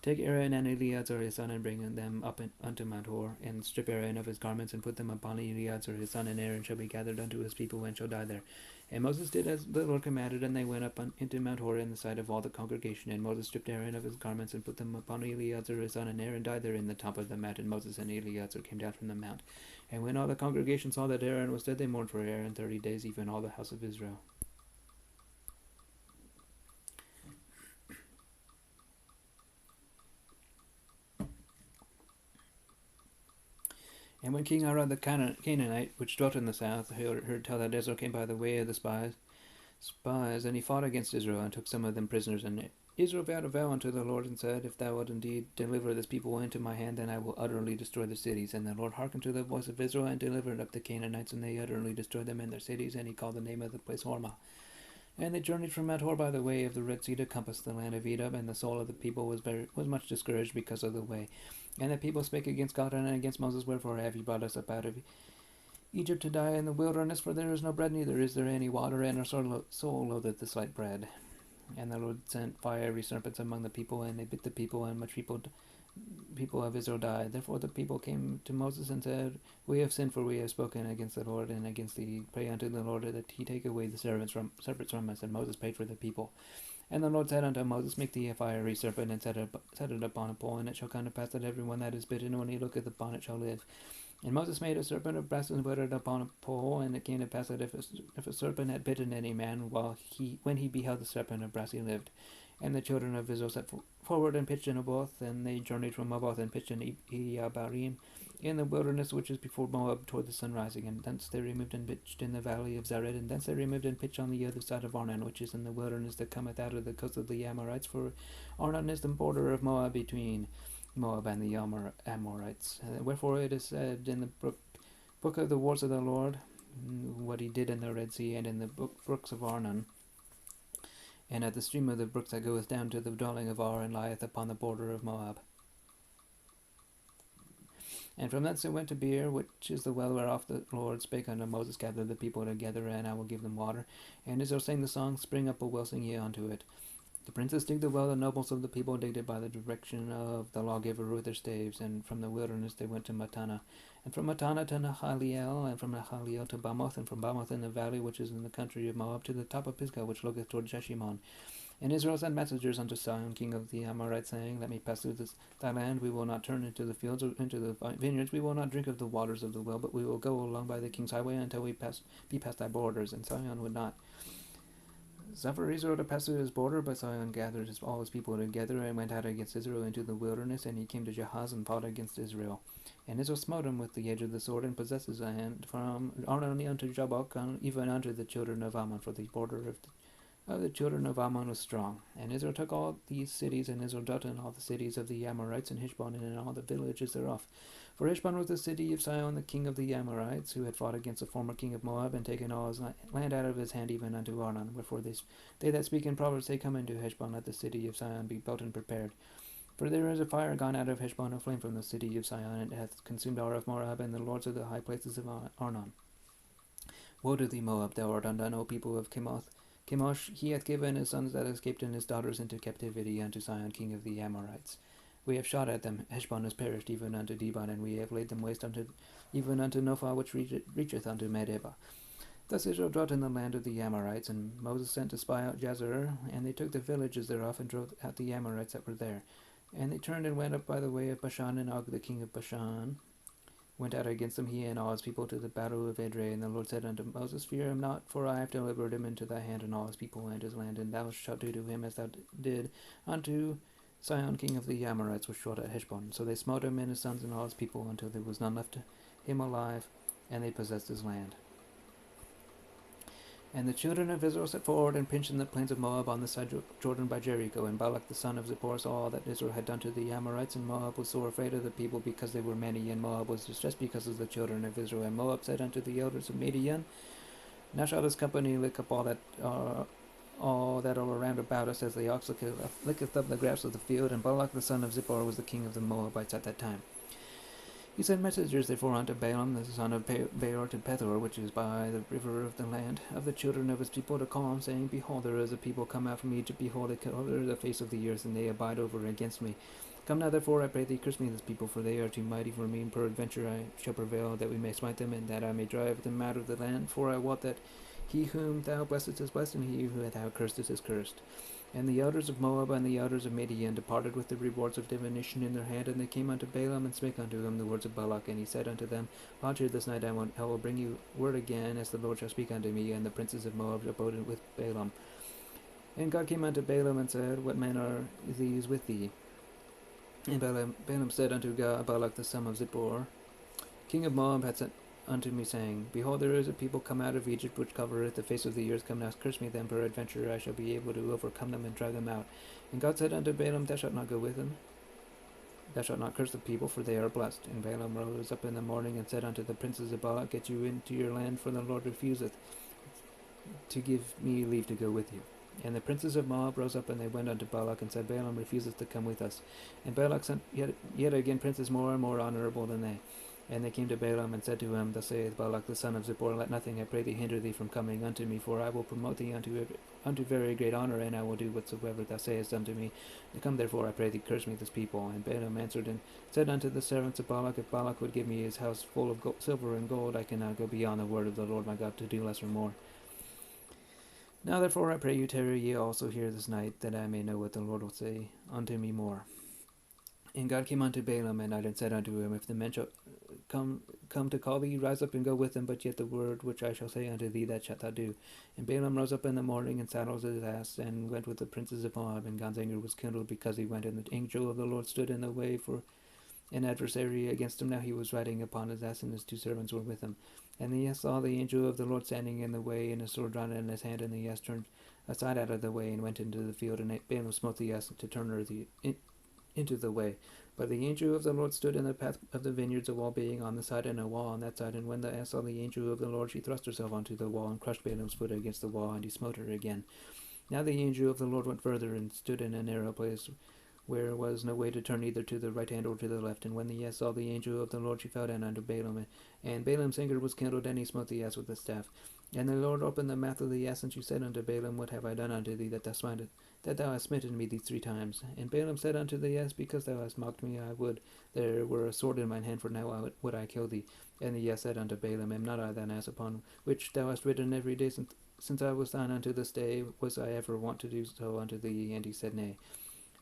A: Take Aaron and Eleazar his son, and bring them up unto Mount Hor, and strip Aaron of his garments, and put them upon Eleazar his son, and Aaron shall be gathered unto his people, and shall die there. And Moses did as the Lord commanded, and they went up into Mount Hor in the sight of all the congregation. And Moses stripped Aaron of his garments, and put them upon Eleazar his son, and Aaron died there in the top of the mount. And Moses and Eleazar came down from the mount. And when all the congregation saw that Aaron was dead, they mourned for Aaron 30 days, even all the house of Israel. And when King Arad the Canaanite, which dwelt in the south, heard tell that Israel came by the way of the spies, and he fought against Israel, and took some of them prisoners. And Israel vowed a vow unto the Lord, and said, If thou wilt indeed deliver this people into my hand, then I will utterly destroy the cities. And the Lord hearkened to the voice of Israel, and delivered up the Canaanites, and they utterly destroyed them in their cities. And he called the name of the place Hormah. And they journeyed from Mount Hor by the way of the Red Sea to compass the land of Edom, and the soul of the people was much discouraged because of the way. And the people spake against God and against Moses, Wherefore have ye brought us up out of Egypt to die in the wilderness? For there is no bread, neither is there any water, and our soul loatheth the slight bread. And the Lord sent fiery serpents among the people, and they bit the people, and much people of Israel died. Therefore the people came to Moses and said, We have sinned, for we have spoken against the Lord and against thee. Pray unto the Lord that he take away the serpents from us. And Moses prayed for the people. And the Lord said unto Moses, Make thee a fiery serpent, and set it upon a pole, and it shall come to pass that every one that is bitten, when he looketh upon it, shall live. And Moses made a serpent of brass, and put it upon a pole, and it came to pass that if a serpent had bitten any man, when he beheld the serpent of brass, he lived. And the children of Israel set forward and pitched in Oboth, and they journeyed from Oboth and pitched in Iyabarim, in the wilderness which is before Moab, toward the sun rising. And thence they removed and pitched in the valley of Zared, and thence they removed and pitched on the other side of Arnon, which is in the wilderness that cometh out of the coast of the Amorites. For Arnon is the border of Moab, between Moab and the Amorites. Wherefore it is said in the book of the wars of the Lord, what he did in the Red Sea, and in the brooks of Arnon, and at the stream of the brooks that goeth down to the dwelling of Ar, and lieth upon the border of Moab. And from thence it went to Beer, which is the well whereof the Lord spake unto Moses, Gather the people together, and I will give them water. And Israel sang the song, Spring up a well, sing ye unto it. The princes digged the well, the nobles of the people digged it by the direction of the lawgiver with their staves. And from the wilderness they went to Matana, and from Matana to Nahaliel, and from Nahaliel to Bamoth, and from Bamoth in the valley which is in the country of Moab, to the top of Pisgah, which looketh toward Jeshimon. And Israel sent messengers unto Sihon, king of the Amorites, saying, Let me pass through thy land. We will not turn into the fields or into the vineyards. We will not drink of the waters of the well, but we will go along by the king's highway until we be past thy borders. And Sihon would not suffer Israel to pass through his border, but Sihon gathered all his people together, and went out against Israel into the wilderness, and he came to Jahaz, and fought against Israel. And Israel smote him with the edge of the sword, and possessed his land from Arnon unto Jabbok, even unto the children of Ammon, for the border of the children of Ammon was strong. And Israel took all these cities, and Israel dwelt in all the cities of the Amorites, and Heshbon, and in all the villages thereof. For Heshbon was the city of Sihon, the king of the Amorites, who had fought against the former king of Moab, and taken all his land out of his hand, even unto Arnon. Wherefore they that speak in Proverbs say, Come into Heshbon, let the city of Sihon be built and prepared. For there is a fire gone out of Heshbon, a flame from the city of Sihon, and it hath consumed all of Moab, and the lords of the high places of Arnon. Woe to thee, Moab, thou art undone, O people of Chemosh, he hath given his sons that escaped and his daughters into captivity unto Sihon, king of the Amorites. We have shot at them. Heshbon is perished, even unto Dibon, and we have laid them waste even unto Nophah, which reacheth unto Medeba. Thus Israel dwelt in the land of the Amorites, and Moses sent to spy out Jazer, and they took the villages thereof, and drove out the Amorites that were there. And they turned and went up by the way of Bashan, and Og the king of Bashan went out against them, he and all his people, to the battle of Edrei. And the Lord said unto Moses, Fear him not, for I have delivered him into thy hand, and all his people and his land, and thou shalt do to him as thou did unto Sihon, king of the Amorites, which dwelt at Heshbon. So they smote him and his sons and all his people, until there was none left to him alive, and they possessed his land. And the children of Israel set forward and pinched in the plains of Moab on the side of Jordan by Jericho. And Balak the son of Zippor saw all that Israel had done to the Amorites, and Moab was sore afraid of the people, because they were many, and Moab was distressed because of the children of Israel. And Moab said unto the elders of Midian, Now shall this company lick up all that all around about us, as the ox licketh up the grass of the field. And Balak the son of Zippor was the king of the Moabites at that time. He sent messengers therefore unto Balaam the son of Beor to Pethor, which is by the river of the land of the children of his people, to call him, saying, Behold, there is a people come out from Egypt. Behold, they cover the face of the earth, and they abide over against me. Come now, therefore, I pray thee, curse me this people, for they are too mighty for me, and peradventure I shall prevail, that we may smite them, and that I may drive them out of the land. For I wot that he whom thou blessest is blessed, and he whom thou cursest is cursed. And the elders of Moab and the elders of Midian departed with the rewards of divination in their hand, and they came unto Balaam, and spake unto him the words of Balak. And he said unto them, Lodge here this night, I will bring you word again, as the Lord shall speak unto me. And the princes of Moab abode with Balaam. And God came unto Balaam, and said, What men are these with thee? And Balaam said unto Balak the son of Zippor, king of Moab, hath sent unto me, saying, Behold, there is a people come out of Egypt, which covereth the face of the earth. Come now, curse me them, peradventure I shall be able to overcome them and drive them out. And God said unto Balaam, Thou shalt not go with them. Thou shalt not curse the people, for they are blessed. And Balaam rose up in the morning, and said unto the princes of Balak, Get you into your land, for the Lord refuseth to give me leave to go with you. And the princes of Moab rose up, and they went unto Balak, and said, Balaam refuseth to come with us. And Balak sent yet again princes more and more honorable than they. And they came to Balaam, and said to him, Thus saith Balak the son of Zippor, Let nothing, I pray thee, hinder thee from coming unto me, for I will promote thee unto very great honour, and I will do whatsoever thou sayest unto me. Come therefore, I pray thee, curse me this people. And Balaam answered and said unto the servants of Balak, If Balak would give me his house full of silver and gold, I cannot go beyond the word of the Lord my God to do less or more. Now therefore I pray you, tarry ye also here this night, that I may know what the Lord will say unto me more. And God came unto Balaam at night, and said unto him, If the men shall come to call thee, rise up and go with them, but yet the word which I shall say unto thee, that shalt thou do. And Balaam rose up in the morning, and saddled his ass, and went with the princes of Moab. And God's anger was kindled because he went, and the angel of the Lord stood in the way for an adversary against him. Now he was riding upon his ass, and his two servants were with him. And the ass saw the angel of the Lord standing in the way, and a sword drawn in his hand, and the ass turned aside out of the way, and went into the field. And Balaam smote the ass to turn her into the way. But the angel of the Lord stood in the path of the vineyards, a wall being on the side, and a wall on that side. And when the ass saw the angel of the Lord, she thrust herself onto the wall, and crushed Balaam's foot against the wall, and he smote her again. Now the angel of the Lord went further, and stood in a narrow place, where was no way to turn either to the right hand or to the left. And when the ass saw the angel of the Lord, she fell down unto Balaam. And Balaam's anger was kindled, and he smote the ass with the staff. And the Lord opened the mouth of the ass, and she said unto Balaam, What have I done unto thee, that thou hast smitten me these 3 times? And Balaam said unto the ass, Because thou hast mocked me, I would there were a sword in mine hand, for now would I kill thee. And the ass said unto Balaam, Am not I thine ass, upon which thou hast ridden every day since I was thine unto this day? Was I ever wont to do so unto thee? And he said, Nay.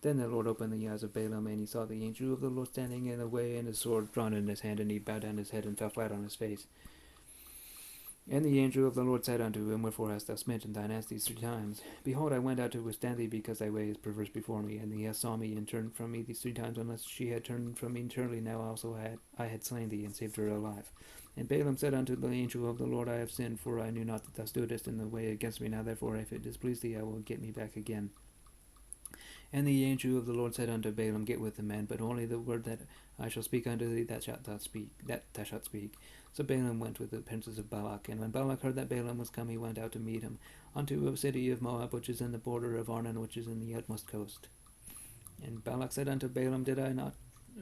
A: Then the Lord opened the eyes of Balaam, and he saw the angel of the Lord standing in the way, and his sword drawn in his hand, and he bowed down his head and fell flat on his face. And the angel of the Lord said unto him, Wherefore hast thou smitten thine ass these 3 times? Behold, I went out to withstand thee, because thy way is perverse before me. And the ass saw me, and turned from me these 3 times. Unless she had turned from me surely now also I had slain thee, and saved her alive. And Balaam said unto the angel of the Lord, I have sinned, for I knew not that thou stoodest in the way against me. Now therefore, if it displease thee, I will get me back again. And the angel of the Lord said unto Balaam, Get with the man, but only the word that I shall speak unto thee, that thou shalt speak. So Balaam went with the princes of Balak. And when Balak heard that Balaam was come, he went out to meet him unto a city of Moab, which is in the border of Arnon, which is in the utmost coast. And Balak said unto Balaam, Did I not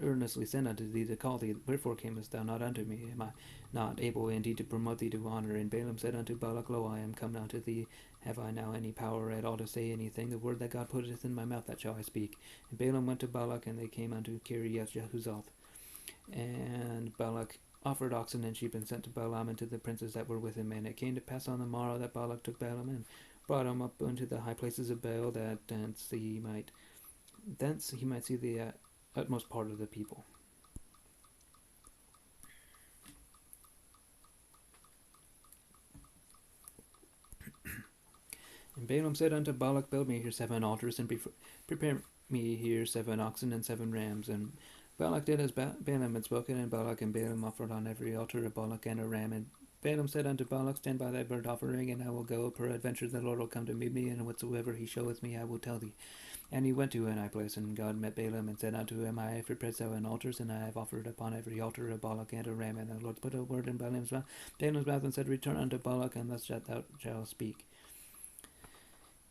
A: earnestly send unto thee to call thee? Wherefore camest thou not unto me? Am I not able indeed to promote thee to honor? And Balaam said unto Balak, Lo, I am come unto thee. Have I now any power at all to say anything? The word that God putteth in my mouth, that shall I speak. And Balaam went to Balak, and they came unto Kiriath-Jehuzoth. And Balak offered oxen and sheep, and sent to Balaam and to the princes that were with him. And it came to pass on the morrow that Balak took Balaam, and brought him up unto the high places of Baal, that thence he might see the utmost part of the people. And Balaam said unto Balak, Build me here 7 altars, and prepare me here 7 oxen and 7 rams. And Balak did as Balaam had spoken, and Balak and Balaam offered on every altar a bullock and a ram. And Balaam said unto Balak, Stand by thy burnt offering, and I will go. Peradventure the Lord will come to meet me, and whatsoever he showeth me I will tell thee. And he went to an high place, and God met Balaam, and said unto him, I have prepared 7 altars, and I have offered upon every altar a bullock and a ram. And the Lord put a word in Balaam's mouth, and said, Return unto Balak, and thus thou shalt speak.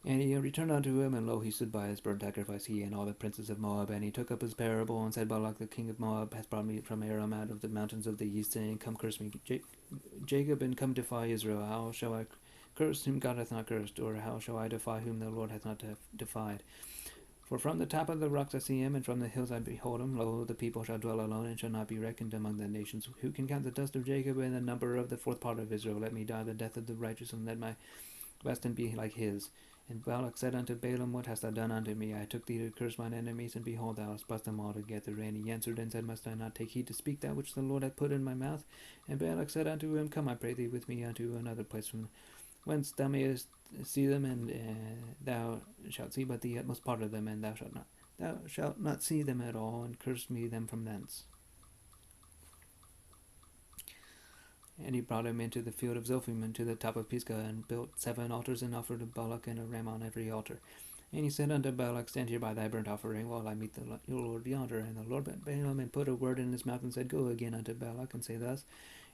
A: And he returned unto him, and lo, he stood by his burnt sacrifice, he and all the princes of Moab. And he took up his parable, and said, Balak the king of Moab hath brought me from Aram out of the mountains of the east, saying, Come curse me, Jacob, and come defy Israel. How shall I curse whom God hath not cursed? Or how shall I defy whom the Lord hath not defied? For from the top of the rocks I see him, and from the hills I behold him. Lo, the people shall dwell alone, and shall not be reckoned among the nations. Who can count the dust of Jacob, and the number of the fourth part of Israel? Let me die the death of the righteous, and let my blessing be like his. And Balak said unto Balaam, What hast thou done unto me? I took thee to curse mine enemies, and behold, thou hast brought them all together. And he answered and said, Must I not take heed to speak that which the Lord hath put in my mouth? And Balak said unto him, Come, I pray thee, with me unto another place from whence thou mayest see them, and thou shalt see but the utmost part of them, and thou shalt not see them at all, and curse me them from thence. And he brought him into the field of Zophim, and to the top of Pisgah, and built 7 altars, and offered a bullock and a ram on every altar. And he said unto Balak, Stand here by thy burnt offering, while I meet your Lord yonder. And the Lord met Balaam, and put a word in his mouth, and said, Go again unto Balak, and say thus.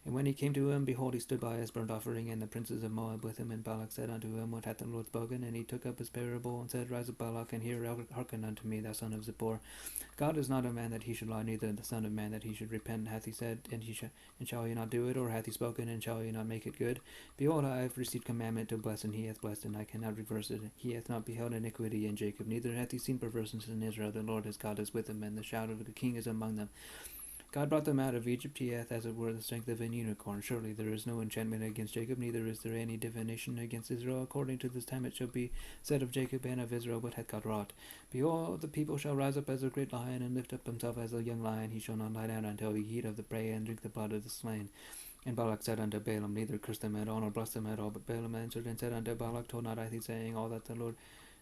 A: And when he came to him, behold, he stood by his burnt offering, and the princes of Moab with him. And Balak said unto him, What hath the Lord spoken? And he took up his parable, and said, Rise up, Balak, and hearken unto me, thou son of Zippor. God is not a man that he should lie, neither the son of man that he should repent. Hath he said, and shall he not do it? Or hath he spoken, and shall he not make it good? Behold, I have received commandment to bless, and he hath blessed, and I cannot reverse it. He hath not beheld iniquity in Jacob, neither hath he seen perverseness in Israel. The Lord his God is with him, and the shout of the king is among them. God brought them out of Egypt. He hath as it were the strength of an unicorn. Surely there is no enchantment against Jacob, neither is there any divination against Israel. According to this time it shall be said of Jacob and of Israel, What hath God wrought? Behold, the people shall rise up as a great lion, and lift up himself as a young lion. He shall not lie down until he eat of the prey, and drink the blood of the slain. And Balak said unto Balaam, Neither curse them at all, nor bless them at all. But Balaam answered and said unto Balak, Told not I thee, saying, All that the Lord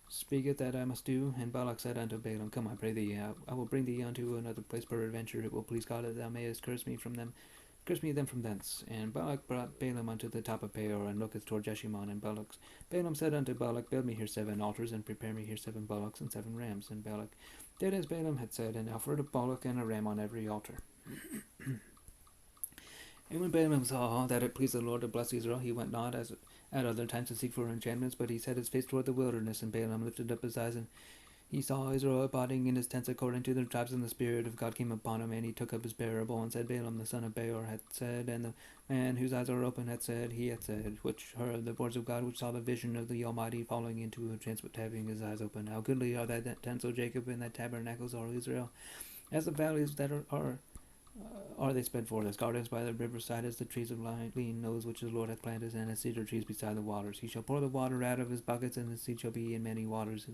A: speaketh that I must do? And Balak said unto Balaam, Come, I pray thee, I will bring thee unto another place. Peradventure it will please God that thou mayest curse me them from thence. And Balak brought Balaam unto the top of Peor, and looketh toward Jeshimon. And Balaam said unto Balak, Build me here 7 altars, and prepare me here 7 bullocks and 7 rams. And Balak did as Balaam had said, and offered a bullock and a ram on every altar. And when Balaam saw that it pleased the Lord to bless Israel, he went not as at other times to seek for enchantments, but he set his face toward the wilderness. And Balaam lifted up his eyes, and he saw Israel abiding in his tents according to their tribes, and the Spirit of God came upon him. And he took up his parable, and said, Balaam the son of Beor hath said, and the man whose eyes are open hath said, he hath said, which heard the words of God, which saw the vision of the Almighty falling into a trance, but having his eyes open. How goodly are thy tents, O Jacob, and thy tabernacles, O Israel, as the valleys that are they spread forth, as gardens by the riverside, as the trees of lean those which the Lord hath planted, and as cedar trees beside the waters. He shall pour the water out of his buckets, and his seed shall be in many waters,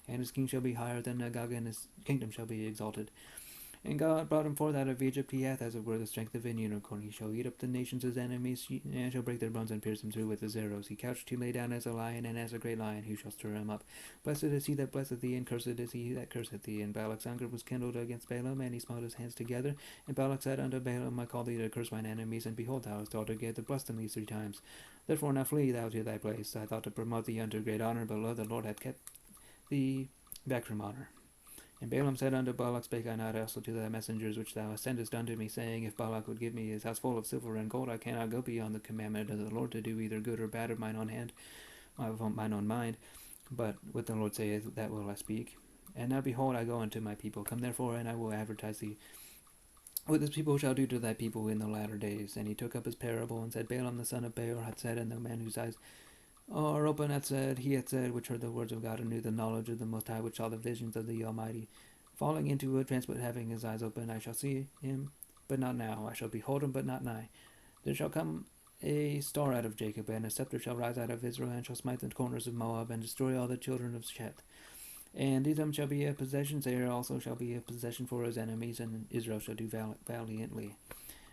A: and his king shall be higher than Agag, and his kingdom shall be exalted. And God brought him forth out of Egypt. He hath as it were the strength of an unicorn. He shall eat up the nations his enemies, and shall break their bones and pierce them through with his arrows. He couched to lay down as a lion, and as a great lion who shall stir him up. Blessed is he that blesseth thee, and cursed is he that curseth thee. And Balak's anger was kindled against Balaam, and he smote his hands together. And Balak said unto Balaam, I call thee to curse mine enemies, and behold, thou hast altogether blessed them these 3 times. Therefore now flee thou to thy place. I thought to promote thee unto great honor, but lo, the Lord hath kept thee back from honor. And Balaam said unto Balak, Spake I not also to thy messengers which thou sendest unto me, saying, If Balak would give me his house full of silver and gold, I cannot go beyond the commandment of the Lord to do either good or bad of mine own hand, mine own mind. But what the Lord saith, that will I speak. And now behold, I go unto my people. Come therefore, and I will advertise thee what this people shall do to thy people in the latter days. And he took up his parable, and said, Balaam the son of Beor hath said, and the man whose eyes are open hath said, he hath said, which heard the words of God, and knew the knowledge of the Most High, which saw the visions of the Almighty, falling into a trance, but having his eyes open. I shall see him, but not now. I shall behold him, but not nigh. There shall come a star out of Jacob, and a scepter shall rise out of Israel, and shall smite the corners of Moab, and destroy all the children of Sheth. And Edom shall be a possession, Seir also shall be a possession for his enemies, and Israel shall do valiantly.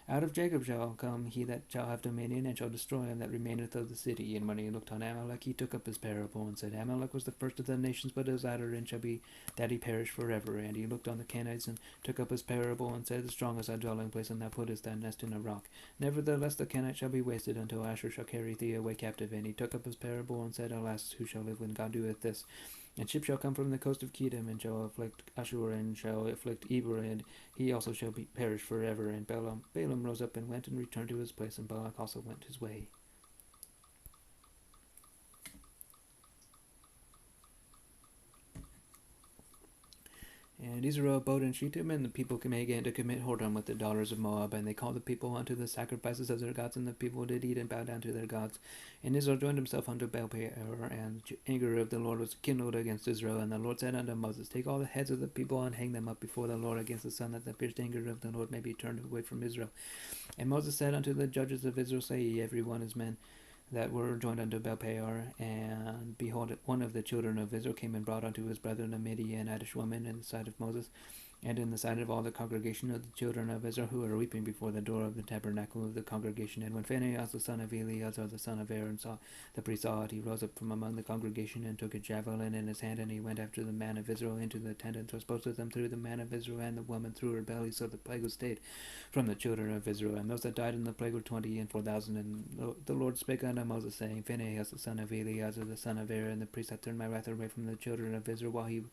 A: Out of Jacob shall come he that shall have dominion, and shall destroy him that remaineth of the city. And when he looked on Amalek, he took up his parable, and said, Amalek was the first of the nations, but his latter end shall be that he perish forever. And he looked on the Canaanites, and took up his parable, and said, The strong is thy dwelling place, and thou puttest thy nest in a rock. Nevertheless the Canaanites shall be wasted, until Asher shall carry thee away captive. And he took up his parable, and said, Alas, who shall live when God doeth this? And ships shall come from the coast of Kedem, and shall afflict Ashur, and shall afflict Eber, and he also shall perish forever. And Balaam rose up and went, and returned to his place, and Balak also went his way. And Israel abode in Shittim, and the people began to commit whoredom with the daughters of Moab, and they called the people unto the sacrifices of their gods, and the people did eat and bow down to their gods. And Israel joined himself unto Baal-peor, and the anger of the Lord was kindled against Israel. And the Lord said unto Moses, Take all the heads of the people and hang them up before the Lord against the sun, that the fierce anger of the Lord may be turned away from Israel. And Moses said unto the judges of Israel, Say ye, every one his men that were joined unto Baal-peor. And behold, one of the children of Israel came and brought unto his brethren a Midianitish woman in the sight of Moses, and in the sight of all the congregation of the children of Israel, who were weeping before the door of the tabernacle of the congregation. And when Phinehas the son of Eleazar the son of Aaron saw the priest saw it, he rose up from among the congregation and took a javelin in his hand, and he went after the man of Israel into the tent, and thrust both of them through the man of Israel and the woman through her belly, so the plague was stayed from the children of Israel. And those that died in the plague were 20 and 4,000. And the Lord spake unto Moses, saying, Phinehas the son of Eleazar the son of Aaron, the priest, hath turned my wrath away from the children of Israel, while he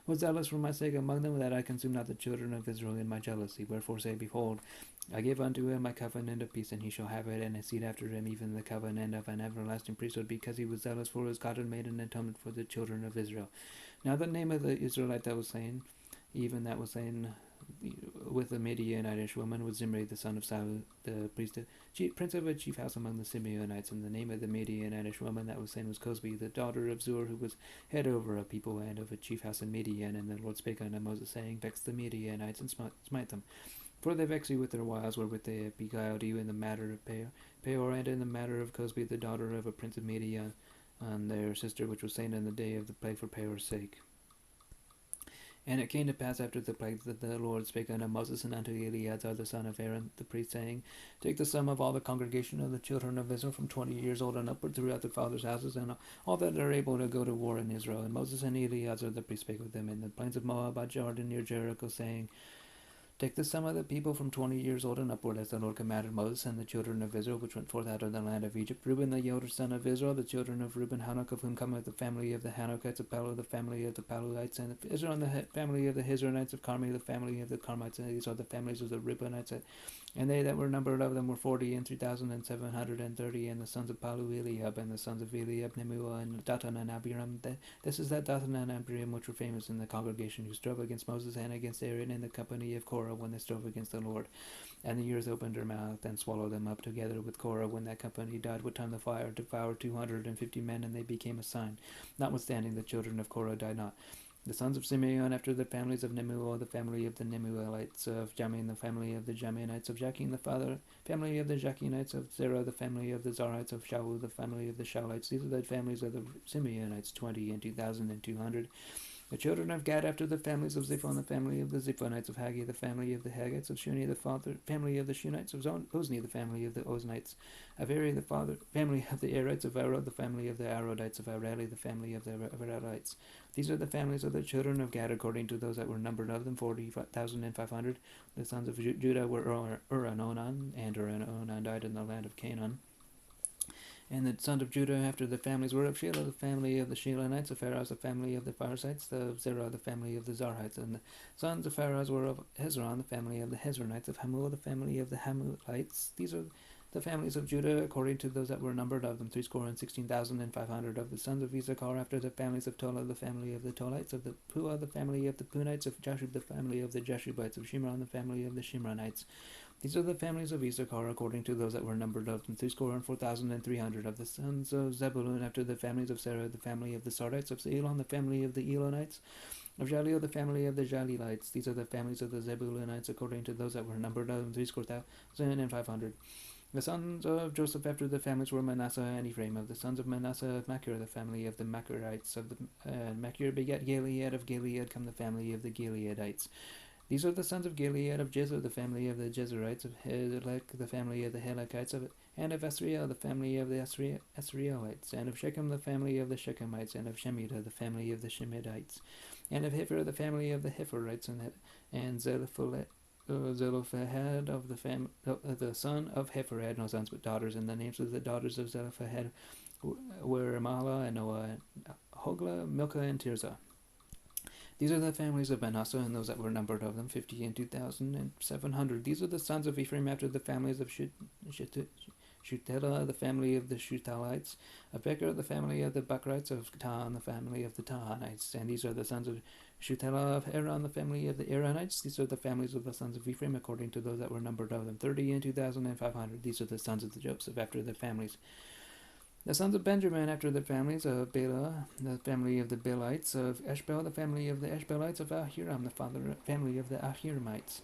A: was zealous for my sake among them, that I consume not the children of Israel in my jealousy. Wherefore say, Behold, I give unto him my covenant of peace, and he shall have it, and his seed after him, even the covenant of an everlasting priesthood, because he was zealous for his God, and made an atonement for the children of Israel. Now the name of the Israelite that was slain, even that was slain with the Midianitish woman, was Zimri the son of Salu, the priest, prince of a chief house among the Simeonites. And the name of the Midianitish woman that was slain was Cosbi, the daughter of Zur, who was head over a people and of a chief house in Midian. And the Lord spake unto Moses, saying, Vex the Midianites and smite them, for they vex you with their wiles, wherewith they have beguiled you in the matter of Peor, and in the matter of Cosbi, the daughter of a prince of Midian, and their sister, which was slain in the day of the plague for Peor's sake. And it came to pass after the plague that the Lord spake unto Moses and unto Eleazar the son of Aaron the priest, saying, Take the sum of all the congregation of the children of Israel from 20 years old and upward throughout their fathers' houses, and all that are able to go to war in Israel. And Moses and Eleazar the priest spake with them in the plains of Moab by Jordan near Jericho, saying, Take the sum of the people from 20 years old and upward, as the Lord commanded Moses, and the children of Israel, which went forth out of the land of Egypt. Reuben the elder son of Israel, the children of Reuben, Hanok, of whom cometh the family of the Hanokites, of Palu, the family of the Paluites, and Israel, and the family of the Hezronites, of Carmi, the family of the Carmites, and these are the families of the Reubenites. And they that were numbered of them were 40 and 3,730, and the sons of Palu, Eliab, and the sons of Eliab, Nemuel, and Datan and Abiram. This is that Datan and Abiram which were famous in the congregation, who strove against Moses and against Aaron in the company of Korah, when they strove against the Lord. And the earth opened her mouth and swallowed them up together with Korah, when that company died, what time the fire devoured 250 men, and they became a sign. Notwithstanding, the children of Korah died not. The sons of Simeon, after the families of Nemuel, the family of the Nemuelites, of Jamin, the family of the Jaminites, of Jachin, the family of the Jachinites, of Zerah, the family of the Zarites, of Shaul, the family of the Shaulites. These are the families of the Simeonites, 20 and 2,200. The children of Gad, after the families of Ziphon, the family of the Ziphonites, of Haggi, the family of the Haggites, of Shuni, the family of the Shunites, of Ozni, the family of the Oznites, of Eri, the family of the Erites, of Arod, the family of the Arodites, of Areli, the family of the Arelites. These are the families of the children of Gad, according to those that were numbered of them, 40,500. The sons of Judah were Ur and Onan, and Ur and Onan died in the land of Canaan. And the sons of Judah, after the families were of Shelah, the family of the Shelonites, of Pharos, the family of the Pharsites, of Zerah, the family of the Zarhites. And the sons of Pharos were of Hezron, the family of the Hezronites, of Hamul, the family of the Hamulites. These are the families of Judah, according to those that were numbered of them, 16,500. Of the sons of Issachar, after the families of Tola, the family of the Tolites, of the Puah, the family of the Punites, of Jashub, the family of the Jashubites, of Shimron, the family of the Shimronites. These are the families of Issachar, according to those that were numbered of them, 4,300. Of the sons of Zebulun, after the families of Sarah, the family of the Sardites, of Elon, the family of the Elonites, of Jaleel, the family of the Jalilites. These are the families of the Zebulunites, according to those that were numbered of them, 3,500. The sons of Joseph, after the families, were Manasseh and Ephraim. Of the sons of Manasseh, of Machir, the family of the Machirites. Of the Machir begat Gilead, of Gilead come the family of the Gileadites. These are the sons of Gilead, of Jezer, the family of the Jezerites, of Helek, the family of the Helekites, and of Asriel, the family of the Asrielites, and of Shechem, the family of the Shechemites, and of Shemida, the family of the Shemidites, and of Hepher, the family of the Hepherites, and Zelophehad, of the son of Hepher had no sons but daughters, and the names of the daughters of Zelophehad were Mahlah and Noah, and Hoglah, Milcah, and Tirzah. These are the families of Manasseh, and those that were numbered of them, 50 and 2,700. These are the sons of Ephraim, after the families of Shutela, the family of the Shutelites, of Becher, the family of the Bachrites, of Tan, the family of the Tahanites. And these are the sons of Shutela, of Aaron, the family of the Aaronites. These are the families of the sons of Ephraim, according to those that were numbered of them, 30 and 2,500. These are the sons of the Joseph, after their families. The sons of Benjamin, after their families, of Bela, the family of the Belites, of Eshbel, the family of the Eshbelites, of Ahiram, the family of the Ahiramites,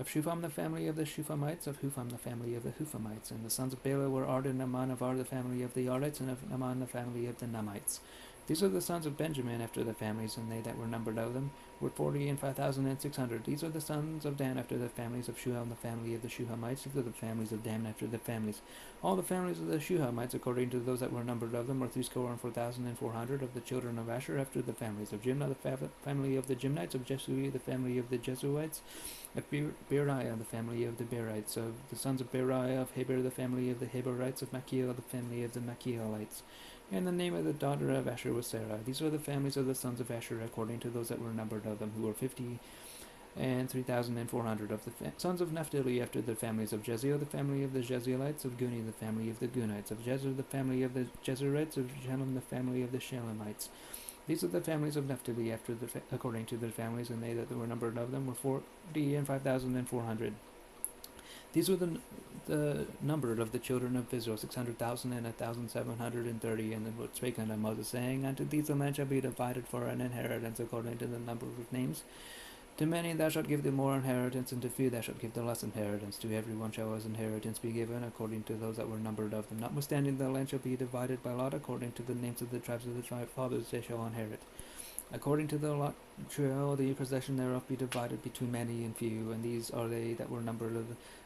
A: of Shufam, the family of the Shufamites, of Hufam, the family of the Hufamites. And the sons of Bela were Ard and Naaman, of Ard, the family of the Ardites, and of Naaman, the family of the Namites. These are the sons of Benjamin after their families, and they that were numbered of them were 40 and 5,600. These are the sons of Dan after the families, of Shuham, the family of the Shuhamites. These are the families of Dan after the families. All the families of the Shuhamites, according to those that were numbered of them, were 4,400 of the children of Asher after the families. Of Jimnah, the family of the Jimnites. Of Jesui, the family of the Jesuites. Of Beriah, the family of the Berites. Of the sons of Beriah, of Heber, the family of the Heberites. Of Machiel, the family of the Machielites. And the name of the daughter of Asher was Sarah. These are the families of the sons of Asher, according to those that were numbered of them, who were 50 and 3,400 of the sons of Naphtali after the families. Of Jeziel, the family of the Jezielites. Of Guni, the family of the Gunites. Of Jezer, the family of the Jezerites. Of Shalem, the family of the Shalemites. These are the families of Naphtali after according to their families, and they that were numbered of them were 40 and 5,400. These were the number of the children of Israel, 600,000 and 1,730. And the Lord spake unto Moses, saying, Unto thee the land shall be divided for an inheritance according to the number of names. To many thou shalt give the more inheritance, and to few thou shalt give the less inheritance. To every one shall his inheritance be given, according to those that were numbered of them. Notwithstanding the land shall be divided by lot, according to the names of the tribes of the fathers they shall inherit. According to the lot shall the possession thereof be divided between many and few. And these are they that were numbered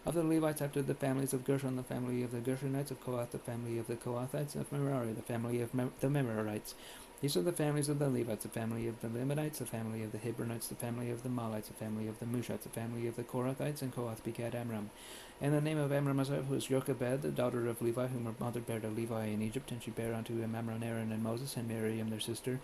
A: of the Levites after the families. Of Gershon, the family of the Gershonites. Of Kohath, the family of the Kohathites. Of Merari, the family of the Merarites. These are the families of the Levites, the family of the Limonites, the family of the Hebronites, the family of the Malites, the family of the Mushites, the family of the Korathites. And Kohath begat Amram. And the name of Amram's wife was Jochebed, the daughter of Levi, whom her mother bare to Levi in Egypt. And she bare unto him Amram, Aaron, and Moses, and Miriam their sister.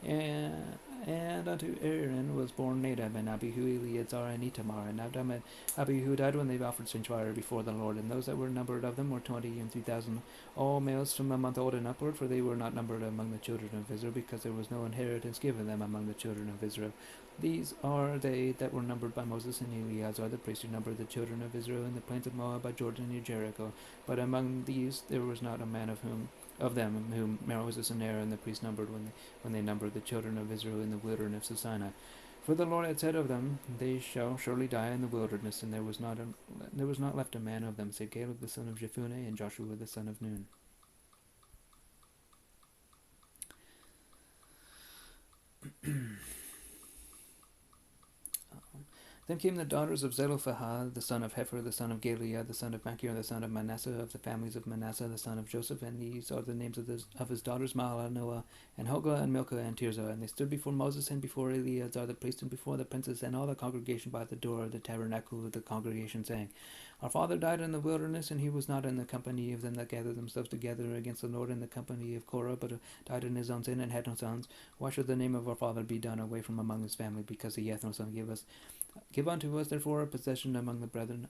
A: And unto Aaron was born Nadab, and Abihu, Eleazar, and Itamar. And Nadab and Abihu died when they offered singe fire before the Lord. And those that were numbered of them were 20 and 3,000, all males from a month old and upward, for they were not numbered among the children of Israel, because there was no inheritance given them among the children of Israel. These are they that were numbered by Moses and Eleazar the priest, who numbered the children of Israel in the plains of Moab by Jordan near Jericho. But among these there was not a man of them whom Moses and Aaron the priest numbered when they numbered the children of Israel in the wilderness of Sinai. For the Lord had said of them, They shall surely die in the wilderness, and there was not left a man of them, save Caleb the son of Jephunneh and Joshua the son of Nun. Then came the daughters of Zelophehad, the son of Hepher, the son of Gilead, the son of Machir, the son of Manasseh, of the families of Manasseh, the son of Joseph. And these are the names of his daughters, Mahlah, Noah, and Hoglah, and Milcah, and Tirzah. And they stood before Moses, and before Eleazar the priest, and before the princes, and all the congregation by the door of the tabernacle of the congregation, saying, Our father died in the wilderness, and he was not in the company of them that gathered themselves together against the Lord in the company of Korah, but died in his own sin, and had no sons. Why should the name of our father be done away from among his family, because he hath no son? Give unto us therefore a possession among the brethren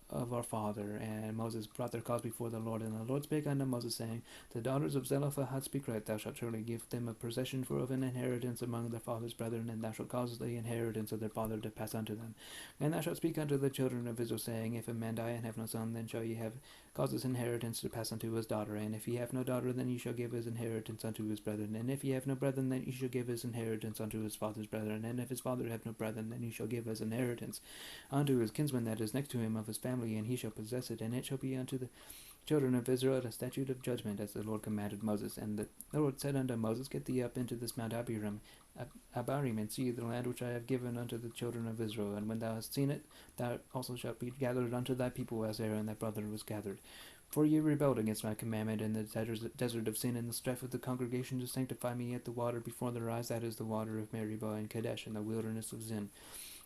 A: of our father. And Moses brought their cause before the Lord. And the Lord spake unto Moses, saying, The daughters of Zelophehad speak right. Thou shalt surely give them a possession for of an inheritance among their father's brethren, and thou shalt cause the inheritance of their father to pass unto them. And thou shalt speak unto the children of Israel, saying, If a man die and have no son, then shall ye cause his inheritance to pass unto his daughter. And if he have no daughter, then ye shall give his inheritance unto his brethren. And if he have no brethren, then ye shall give his inheritance unto his father's brethren. And if his father have no brethren, then ye shall give his inheritance unto his kinsman that is next to him of his family, and he shall possess it. And it shall be unto the children of Israel a statute of judgment, as the Lord commanded Moses. And the Lord said unto Moses, Get thee up into this Mount Abarim, and see the land which I have given unto the children of Israel. And when thou hast seen it, thou also shalt be gathered unto thy people, as Aaron thy brother was gathered. For ye rebelled against my commandment in the desert of sin, in the strife of the congregation, to sanctify me at the water before their eyes, that is the water of Meribah and Kadesh, in the wilderness of Zin.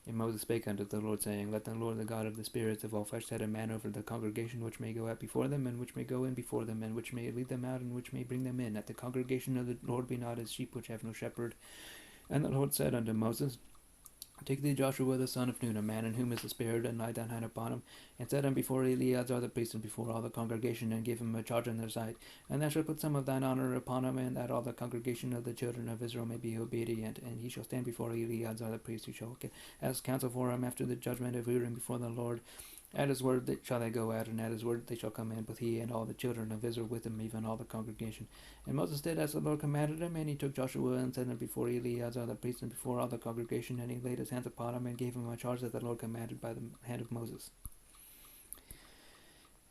A: And Moses spake unto the Lord, saying, Let the Lord, the God of the spirits of all flesh, set a man over the congregation, which may go out before them, and which may go in before them, and which may lead them out, and which may bring them in. That the congregation of the Lord be not as sheep which have no shepherd. And the Lord said unto Moses, Take thee Joshua the son of Nun, a man in whom is the Spirit, and lie thine hand upon him, and set him before Eleazar the priest, and before all the congregation, and give him a charge in their sight. And thou shalt put some of thine honour upon him, and that all the congregation of the children of Israel may be obedient. And he shall stand before Eleazar the priest, who shall ask counsel for him after the judgment of Urim before the Lord. At his word shall they go out, and at his word they shall come in, both he and all the children of Israel with him, even all the congregation. And Moses did as the Lord commanded him, and he took Joshua and set him before Eleazar the priest and before all the congregation, and he laid his hands upon him and gave him a charge that the Lord commanded by the hand of Moses.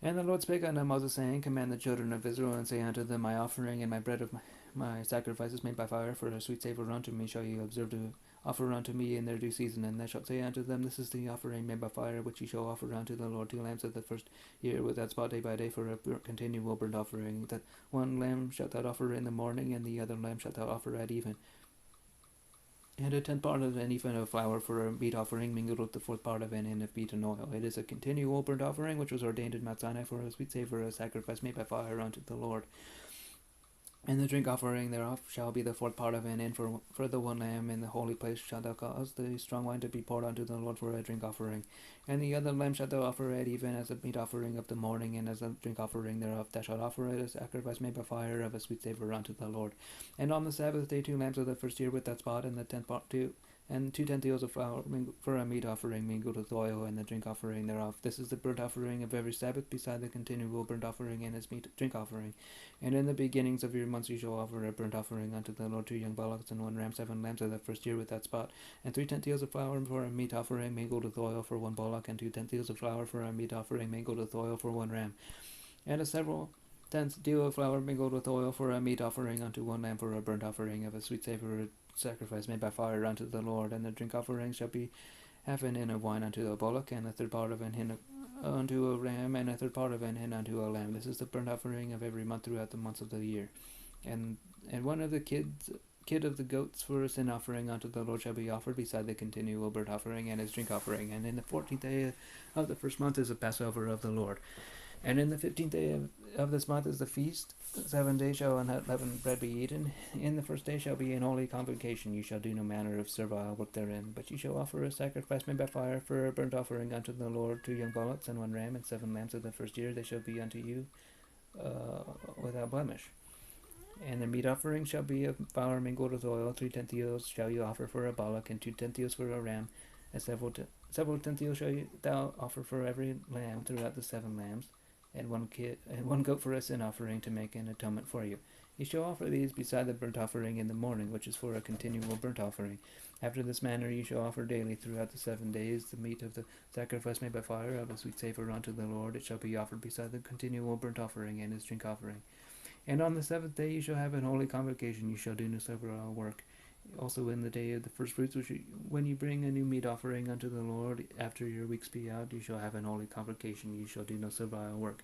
A: And the Lord spake unto Moses, saying, Command the children of Israel, and say unto them, My offering and my bread of my sacrifices made by fire for a sweet savour unto me shall ye observe to offer unto me in their due season. And thou shalt say unto them, This is the offering made by fire, which ye shall offer unto the Lord, 2 lambs of the first year without spot day by day for a continual burnt offering. That one lamb shalt thou offer in the morning, and the other lamb shalt thou offer at even. And a 10th part of an ephah of flour for a meat offering, mingled with the 4th part of an hin of beaten oil. It is a continual burnt offering, which was ordained in Mount Sinai for a sweet savour, a sacrifice made by fire unto the Lord. And the drink offering thereof shall be the 4th part of an hin for the one lamb. In the holy place shalt thou cause the strong wine to be poured unto the Lord for a drink offering. And the other lamb shalt thou offer at even as a meat offering of the morning, and as a drink offering thereof thou shalt offer it a sacrifice made by fire of a sweet savour unto the Lord. And on the Sabbath day 2 lambs of the first year without spot, and the 10th part 2 and 2 tenthiols of flour for a meat offering mingled with oil, and the drink offering thereof. This is the burnt offering of every Sabbath, beside the continual burnt offering and its meat drink offering. And in the beginnings of your months you shall offer a burnt offering unto the Lord 2 young bullocks and 1 ram, 7 lambs of the first year without spot, and 3 tenthiols of flour for a meat offering mingled with oil for 1 bullock, and 2 tenthiols of flour for a meat offering mingled with oil for 1 ram, and a several tenth deal of flour mingled with oil for a meat offering unto 1 lamb for a burnt offering of a sweet savour, sacrifice made by fire unto the Lord. And the drink offering shall be half an hin of wine unto a bullock, and a 3rd part of an hin unto a ram, and a 3rd part of an hin unto a lamb. This is the burnt offering of every month throughout the months of the year. And one of the kid of the goats for a sin offering unto the Lord shall be offered beside the continual burnt offering and his drink offering. And in the 14th day of the first month is the Passover of the Lord. And in the 15th day of this month is the feast. 7 days shall unleavened bread be eaten. In the first day shall be an holy convocation. You shall do no manner of servile work therein. But you shall offer a sacrifice made by fire for a burnt offering unto the Lord, 2 young bullocks and 1 ram, and 7 lambs of the first year. They shall be unto you without blemish. And the meat offering shall be of flour mingled with oil. 3 tenthiols shall you offer for a bullock, and 2 tenthiols for a ram. And several tenthiols shall thou offer for every lamb throughout the 7 lambs. And 1 goat for a sin offering to make an atonement for you. You shall offer these beside the burnt offering in the morning, which is for a continual burnt offering. After this manner you shall offer daily throughout the 7 days the meat of the sacrifice made by fire of a sweet savour unto the Lord. It shall be offered beside the continual burnt offering and his drink offering. And on the 7th day you shall have an holy convocation. You shall do no servile work. Also in the day of the first fruits, when you bring a new meat offering unto the Lord, after your weeks be out, you shall have an holy convocation. You shall do no servile work.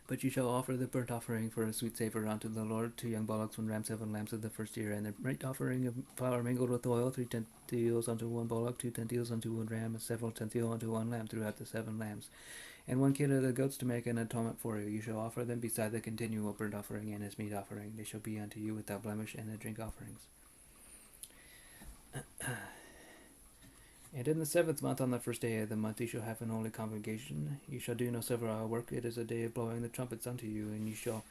A: But you shall offer the burnt offering for a sweet savour unto the Lord, 2 young bullocks, 1 ram, 7 lambs of the first year, and the meat offering of flour mingled with oil, 3 tenthiols unto 1 bullock, 2 tenthiols unto 1 ram, and several tenthiols unto 1 lamb throughout the 7 lambs. And 1 kid of the goats to make an atonement for you. You shall offer them beside the continual burnt offering and his meat offering. They shall be unto you without blemish, and the drink offerings. And in the 7th month, on the first day of the month, you shall have an holy convocation. You shall do no servile work. It is a day of blowing the trumpets unto you. And you shall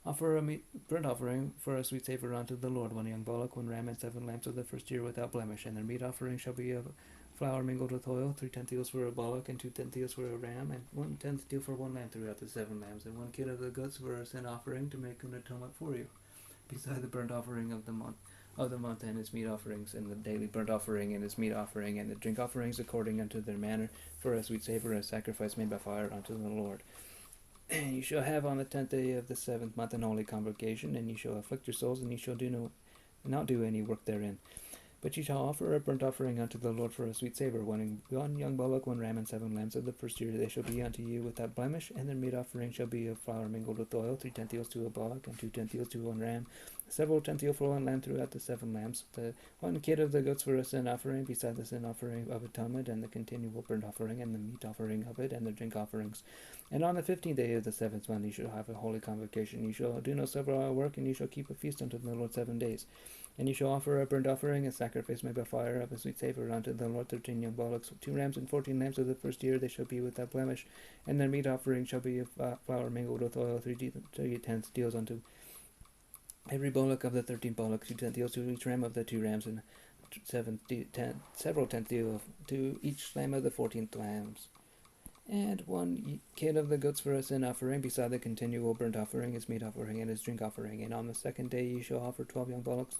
A: offer a burnt offering for a sweet savour unto the Lord, 1 young bullock, 1 ram, and 7 lambs of the first year without blemish. And their meat offering shall be of flour mingled with oil, 3 tenthiols for a bullock, and 2 tenthiols for a ram, and 1 tenthiols for 1 lamb throughout the 7 lambs, and 1 kid of the goats for a sin offering to make an atonement for you, beside the burnt offering of the month and its meat offerings, and the daily burnt offering and its meat offering, and the drink offerings according unto their manner, for a sweet savour, a sacrifice made by fire unto the Lord. And you shall have on the 10th day of the 7th month an holy convocation, and you shall afflict your souls, and you shall not do any work therein. But ye shall offer a burnt offering unto the Lord for a sweet savour, 1 young bullock, 1 ram, and 7 lambs of the first year. They shall be unto you without blemish, and their meat offering shall be of flour mingled with oil, 3 tenthiols to a bullock, and 2 tenthiols to 1 ram, several tenth ear for one lamb throughout the 7 lambs, the 1 kid of the goats for a sin offering, beside the sin offering of atonement, and the continual burnt offering, and the meat offering of it, and the drink offerings. And on the 15th day of the 7th month you shall have a holy convocation. You shall do no servile work, and you shall keep a feast unto the Lord 7 days. And you shall offer a burnt offering, a sacrifice made by fire of a sweet savour unto the Lord, 13 young bullocks, 2 rams and 14 lambs of the first year. They shall be without blemish. And their meat offering shall be of flour mingled with oil, 3 tenths deals unto every bullock of the 13 bullocks, 2 tenths deals to each ram of the 2 rams, and several tenths deal to each lamb of the 14 lambs. And 1 kid of the goats for a sin offering, beside the continual burnt offering, his meat offering, and his drink offering. And on the 2nd day you shall offer 12 young bullocks,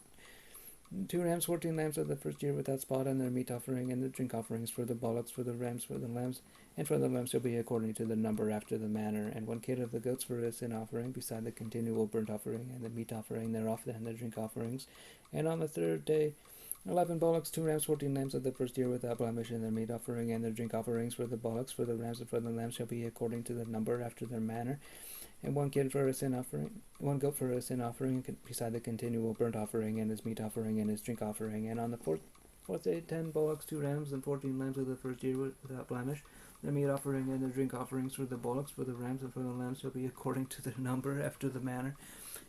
A: 2 rams, 14 lambs of the first year without spot, and their meat offering, and the drink offerings for the bullocks, for the rams, for the lambs, and for the lambs shall be according to the number after the manner. And 1 kid of the goats for a sin offering, beside the continual burnt offering, and the meat offering thereof, and the drink offerings. And on the 3rd day 11 bullocks, 2 rams, 14 lambs of the first year without blemish, and their meat offering, and their drink offerings for the bullocks, for the rams, and for the lambs shall be according to the number after their manner. And 1 kid for a sin offering, 1 goat for a sin offering, beside the continual burnt offering, and his meat offering, and his drink offering. And on the fourth day 10 bullocks, 2 rams, and 14 lambs of the first year without blemish. The meat offering and the drink offerings for the bullocks, for the rams, and for the lambs shall be according to the number after the manner.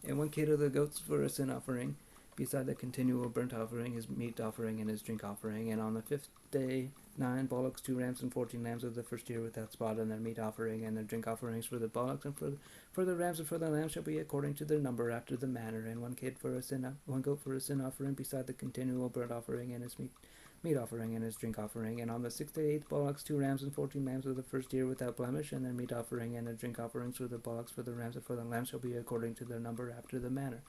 A: And 1 kid of the goats for a sin offering, beside the continual burnt offering, his meat offering, and his drink offering. And on the 5th day 9 bullocks, 2 rams, and 14 lambs of the first year without spot, and their meat offering, and their drink offerings for the bullocks, and for the rams, and for the lambs shall be according to their number after the manner. And 1 goat for a sin offering, beside the continual burnt offering, and his meat offering, and his drink offering. And on the 6th day 8 bullocks, 2 rams, and 14 lambs of the first year without blemish, and their meat offering, and their drink offerings for the bullocks, for the rams, and for the lambs shall be according to their number after the manner.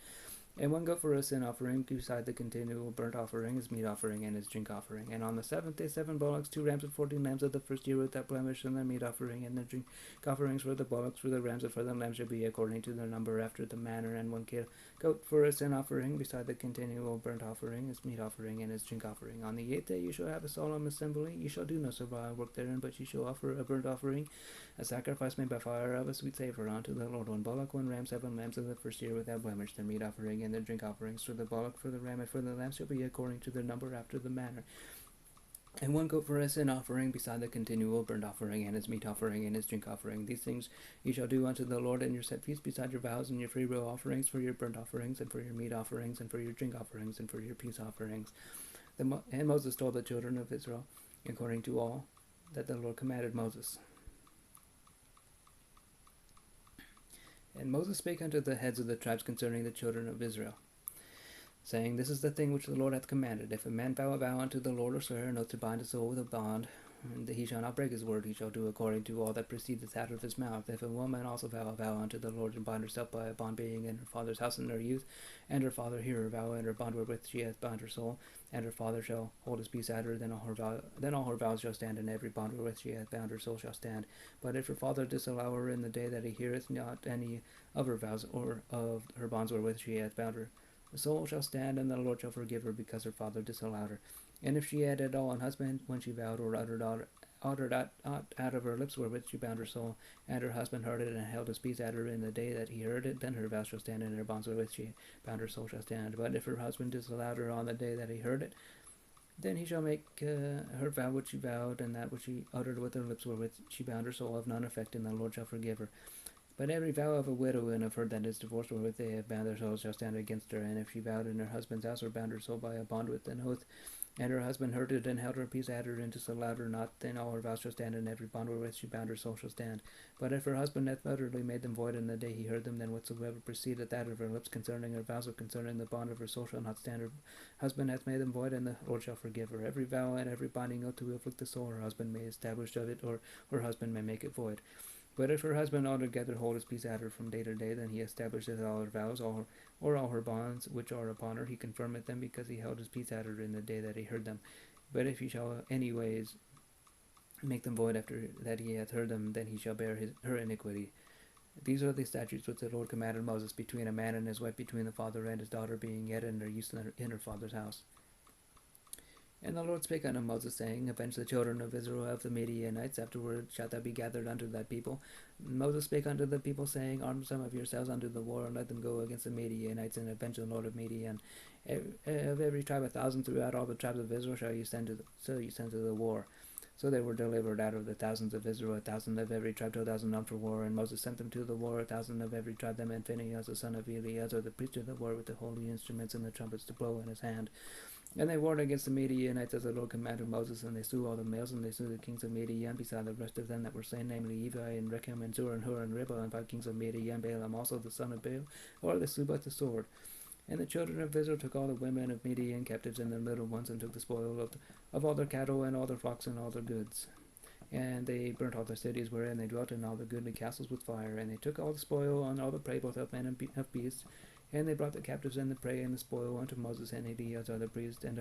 A: And 1 goat for a sin offering, beside the continual burnt offering, his meat offering, and his drink offering. And on the 7th day 7 bullocks, 2 rams, and 14 lambs of the first year without blemish, and their meat offering, and their drink offerings for the bullocks, for the rams, and for the lambs shall be according to their number after the manner. And 1 goat for a sin offering, beside the continual burnt offering, his meat offering, and his drink offering. On the 8th day you shall have a solemn assembly. You shall do no servile work therein, but you shall offer a burnt offering, a sacrifice made by fire of a sweet savour unto the Lord, 1 bullock, 1 ram, 7 lambs of the first year without blemish, their meat offering, and their drink offerings for the bullock, for the ram, and for the lamb shall be according to their number after the manner. And 1 goat for a sin offering, beside the continual burnt offering, and his meat offering, and his drink offering. These things you shall do unto the Lord in your set feasts, beside your vows and your freewill offerings, for your burnt offerings, and for your meat offerings, and for your drink offerings, and for your peace offerings. And Moses told the children of Israel, according to all that the Lord commanded Moses. And Moses spake unto the heads of the tribes concerning the children of Israel, saying, This is the thing which the Lord hath commanded. If a man vow a vow unto the Lord, or swear an oath to bind his soul with a bond, and he shall not break his word, he shall do according to all that proceedeth out of his mouth. If a woman also vow a vow unto the Lord, and bind herself by a bond, being in her father's house in her youth, and her father hear her vow, and her bond wherewith she hath bound her soul, and her father shall hold his peace at her, then all her vows shall stand, and every bond wherewith she hath bound her soul shall stand. But if her father disallow her in the day that he heareth not any of her vows, or of her bonds wherewith she hath bound her, the soul shall stand, and the Lord shall forgive her, because her father disallowed her. And if she had at all an husband, when she vowed, or uttered out of her lips wherewith she bound her soul, and her husband heard it, and held his peace at her in the day that he heard it, then her vows shall stand, and her bonds wherewith she bound her soul shall stand. But if her husband disallowed her on the day that he heard it, then he shall make her vow which she vowed, and that which she uttered with her lips wherewith she bound her soul of none effect, and the Lord shall forgive her. But every vow of a widow and of her that is divorced wherewith they have bound their souls shall stand against her. And if she vowed in her husband's house, or bound her soul by a bond with an oath, and her husband heard it, and held her peace at her, and disallowed her not, then all her vows shall stand, and every bond wherewith she bound her soul shall stand. But if her husband hath utterly made them void in the day he heard them, then whatsoever proceedeth out of her lips concerning her vows, or concerning the bond of her soul, shall not stand. Her husband hath made them void, and the Lord shall forgive her. Every vow and every binding oath to afflict the soul, her husband may establish of it, or her husband may make it void. But if her husband altogether hold his peace at her from day to day, then he establisheth all her vows, or all her bonds which are upon her, he confirmeth them, because he held his peace at her in the day that he heard them. But if he shall anyways make them void after that he hath heard them, then he shall bear her iniquity. These are the statutes which the Lord commanded Moses between a man and his wife, between the father and his daughter, being yet in their use in her father's house. And the Lord spake unto Moses, saying, Avenge the children of Israel of the Midianites, afterward shalt thou be gathered unto thy people. Moses spake unto the people, saying, Arm some of yourselves unto the war, and let them go against the Midianites, and avenge the Lord of Midian. Of every tribe 1,000 throughout all the tribes of Israel shall you send to the war. So they were delivered out of the thousands of Israel, 1,000 of every tribe, 2,000 armed for war. And Moses sent them to the war, 1,000 of every tribe, them and Phinehas the son of Eleazar, the priest of the war, with the holy instruments and the trumpets to blow in his hand. And they warred against the Midianites as the Lord commanded Moses, and they slew all the males, and they slew the kings of Midian, beside the rest of them that were slain, namely Evi, and Rechem, and Zur, and Hur, and Ribah, and 5 kings of Midian, Balaam also the son of Beor, they slew by the sword. And the children of Israel took all the women of Midian captives and their little ones, and took the spoil of all their cattle, and all their flocks, and all their goods. And they burnt all the cities wherein they dwelt, and all the goodly castles with fire. And they took all the spoil, and all the prey, both of men and of beasts. And they brought the captives and the prey and the spoil unto Moses and Eleazar the priest, and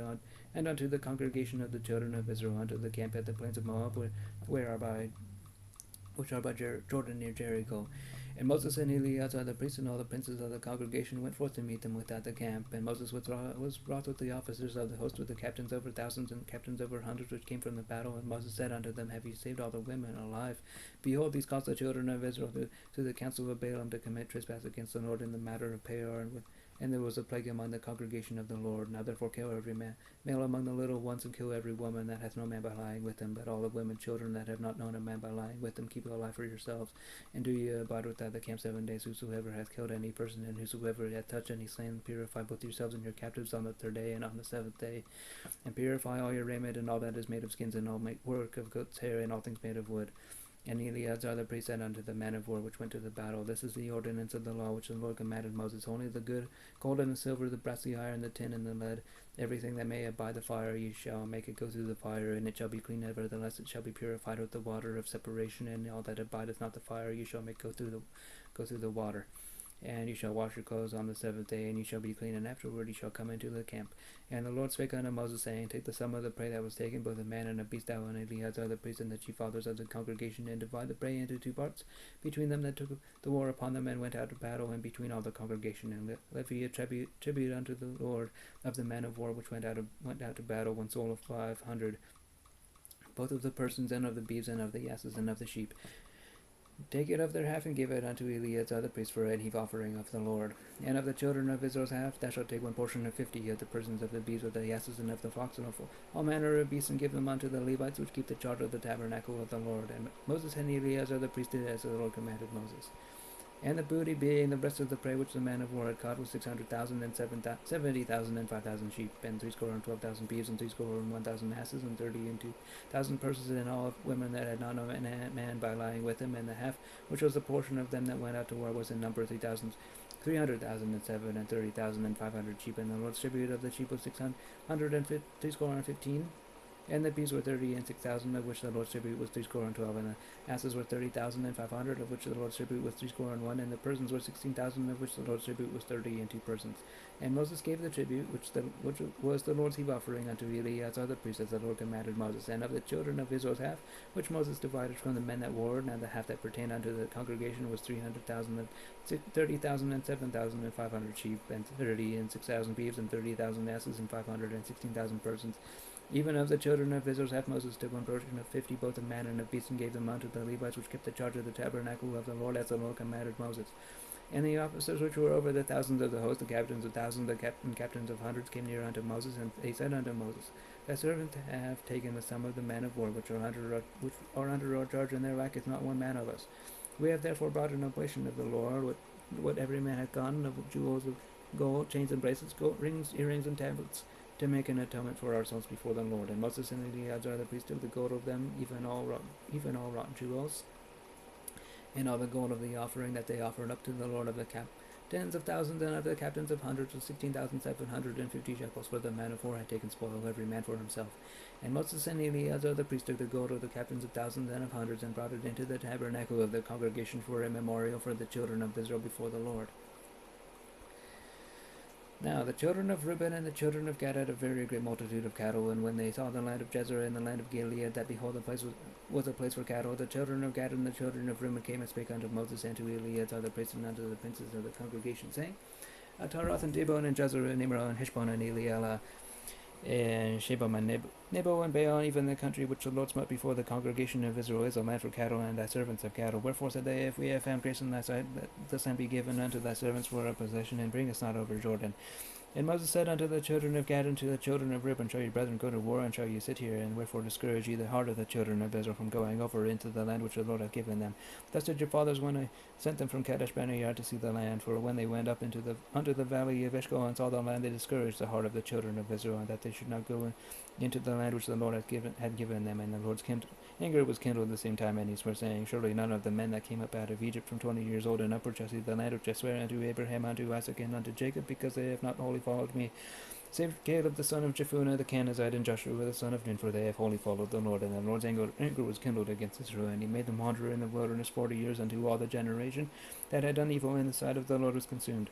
A: unto the congregation of the children of Israel, unto the camp at the plains of Moab, which are by Jordan near Jericho. And Moses and Eleazar the priest and all the princes of the congregation went forth to meet them without the camp. And Moses was wroth with the officers of the host, with the captains over thousands and captains over hundreds, which came from the battle. And Moses said unto them, Have ye saved all the women alive? Behold, these caused the children of Israel to the council of Balaam to commit trespass against the Lord in the matter of Peor, and there was a plague among the congregation of the Lord. Now therefore kill every male among the little ones, and kill every woman that hath no man by lying with them. But all the women, children that have not known a man by lying with them, keep it alive for yourselves. And do ye abide without the camp 7 days. Whosoever hath killed any person, and whosoever hath touched any slain, purify both yourselves and your captives on the 3rd day and on the 7th day. And purify all your raiment, and all that is made of skins, and all work of goat's hair, and all things made of wood. And Eleazar the priest said unto the man of war which went to the battle, This is the ordinance of the law which the Lord commanded Moses. Only the good gold and the silver, the brass, the iron, the tin, and the lead, everything that may abide the fire, ye shall make it go through the fire, and it shall be clean. Nevertheless, it shall be purified with the water of separation, and all that abideth not the fire, ye shall make go through the water. And you shall wash your clothes on the 7th day, and you shall be clean, and afterward you shall come into the camp. And the Lord spake unto Moses, saying, Take the sum of the prey that was taken, both of man and of beast, thou and Eleazar the priest, and the chief fathers of the congregation, and divide the prey into 2 parts, between them that took the war upon them, and went out to battle, and between all the congregation, and levy a tribute unto the Lord of the man of war which went out to battle, 1 soul of 500, both of the persons, and of the beeves, and of the asses, and of the sheep. Take it of their half, and give it unto Eleazar the priest for a heave offering of the Lord. And of the children of Israel's half, thou shalt take 1 portion of 50 of the persons, of the beeves, of the asses, and of the flocks, and of all manner of beasts, and give them unto the Levites, which keep the charge of the tabernacle of the Lord. And Moses and Eleazar the priest did as the Lord commanded Moses. And the booty, being the rest of the prey which the man of war had caught, was 600,000, and 70,000, and 5,000 sheep, and 312,000 beeves, and 1,000 asses, and 32,000 persons, and all women that had not known a man by lying with him. And the half which was the portion of them that went out to war was in number 300,007, and 30,500 sheep. And the Lord's tribute of the sheep was 615. And the bees were 30, and 6,000, of which the Lord's tribute was 312, and the asses were 30,500, of which the Lord's tribute was 301, and the persons were 16,000, of which the Lord's tribute was 30, and 2 persons. And Moses gave the tribute, which was the Lord's heave offering, unto Eleazar the priest, as the Lord commanded Moses. And of the children of Israel's half, which Moses divided from the men that warred, and the half that pertained unto the congregation, was 300,000, and 30,000, and 7,500 sheep, and 30, and 6,000 beeves, and 30,000 asses, and 516,000 persons. Even of the children of Israel's half, Moses took 1 portion of 50, both of man and of beast, and gave them unto the Levites, which kept the charge of the tabernacle of the Lord, as the Lord commanded Moses. And the officers which were over the thousands of the host, the captains of thousands, the captains of hundreds, came near unto Moses, and they said unto Moses, Thy servant have taken the sum of the men of war, which are under our charge, and there lacketh not 1 man of us. We have therefore brought an oblation of the Lord, what every man hath gotten, of jewels, of gold, chains and bracelets, gold rings, earrings, and tablets, to make an atonement for ourselves before the Lord. And Moses and Eleazar the priest took the gold of them, even all wrought jewels, and all the gold of the offering that they offered up to the Lord, of the captains of thousands, and of the captains of hundreds, was 16,750 shekels, for the man of war had taken spoil, every man for himself. And Moses and Eleazar the priest took the gold of the captains of thousands and of hundreds, and brought it into the tabernacle of the congregation for a memorial for the children of Israel before the Lord. Now the children of Reuben and the children of Gad had a very great multitude of cattle, and when they saw the land of Jezreel and the land of Gilead, that behold, the place was a place for cattle, the children of Gad and the children of Reuben came and spake unto Moses and to Eleazar the priest, and unto the princes of the congregation, saying, Ataroth and Dibon and Jezreel and Nimrah and Heshbon and Elealeh, and Sheba and Nebo and Baal, even the country which the Lord smote before the congregation of Israel, is a land for cattle, and thy servants have cattle. Wherefore said they, if we have found grace in thy sight, let this land be given unto thy servants for our possession, and bring us not over Jordan. And Moses said unto the children of Gad and to the children of Reuben, shall your brethren go to war, and shall you sit here? And wherefore discourage ye the heart of the children of Israel from going over into the land which the Lord hath given them? Thus did your fathers when I sent them from Kadesh Barnea to see the land. For when they went up unto the valley of Eshcol and saw the land, they discouraged the heart of the children of Israel, and that they should not go into the land which the Lord had given them. And the Lord's anger was kindled at the same time, and he swore, saying, surely none of the men that came up out of Egypt from 20 years old and upward shall see the land which I swear unto Abraham, unto Isaac, and unto Jacob, because they have not wholly followed me, save Caleb the son of Jephunneh the Kenizzite, and Joshua the son of Nun, for they have wholly followed the Lord. And the Lord's anger was kindled against Israel, and he made them wander in the wilderness 40 years, unto all the generation that had done evil in the sight of the Lord was consumed.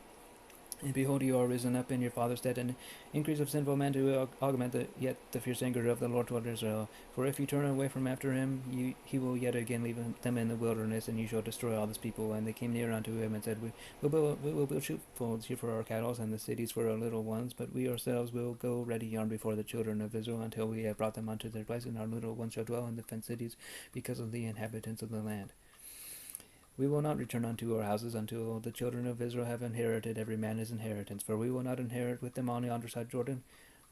A: And behold, you are risen up in your father's stead, and increase of sinful men to augment yet the fierce anger of the Lord toward Israel. For if you turn away from after him, he will yet again leave them in the wilderness, and you shall destroy all this people. And they came near unto him, and said, We will build sheepfolds here for our cattle, and the cities for our little ones, but we ourselves will go ready armed before the children of Israel, until we have brought them unto their place, and our little ones shall dwell in the fenced cities, because of the inhabitants of the land. We will not return unto our houses until the children of Israel have inherited every man his inheritance, for we will not inherit with them on yonder side Jordan,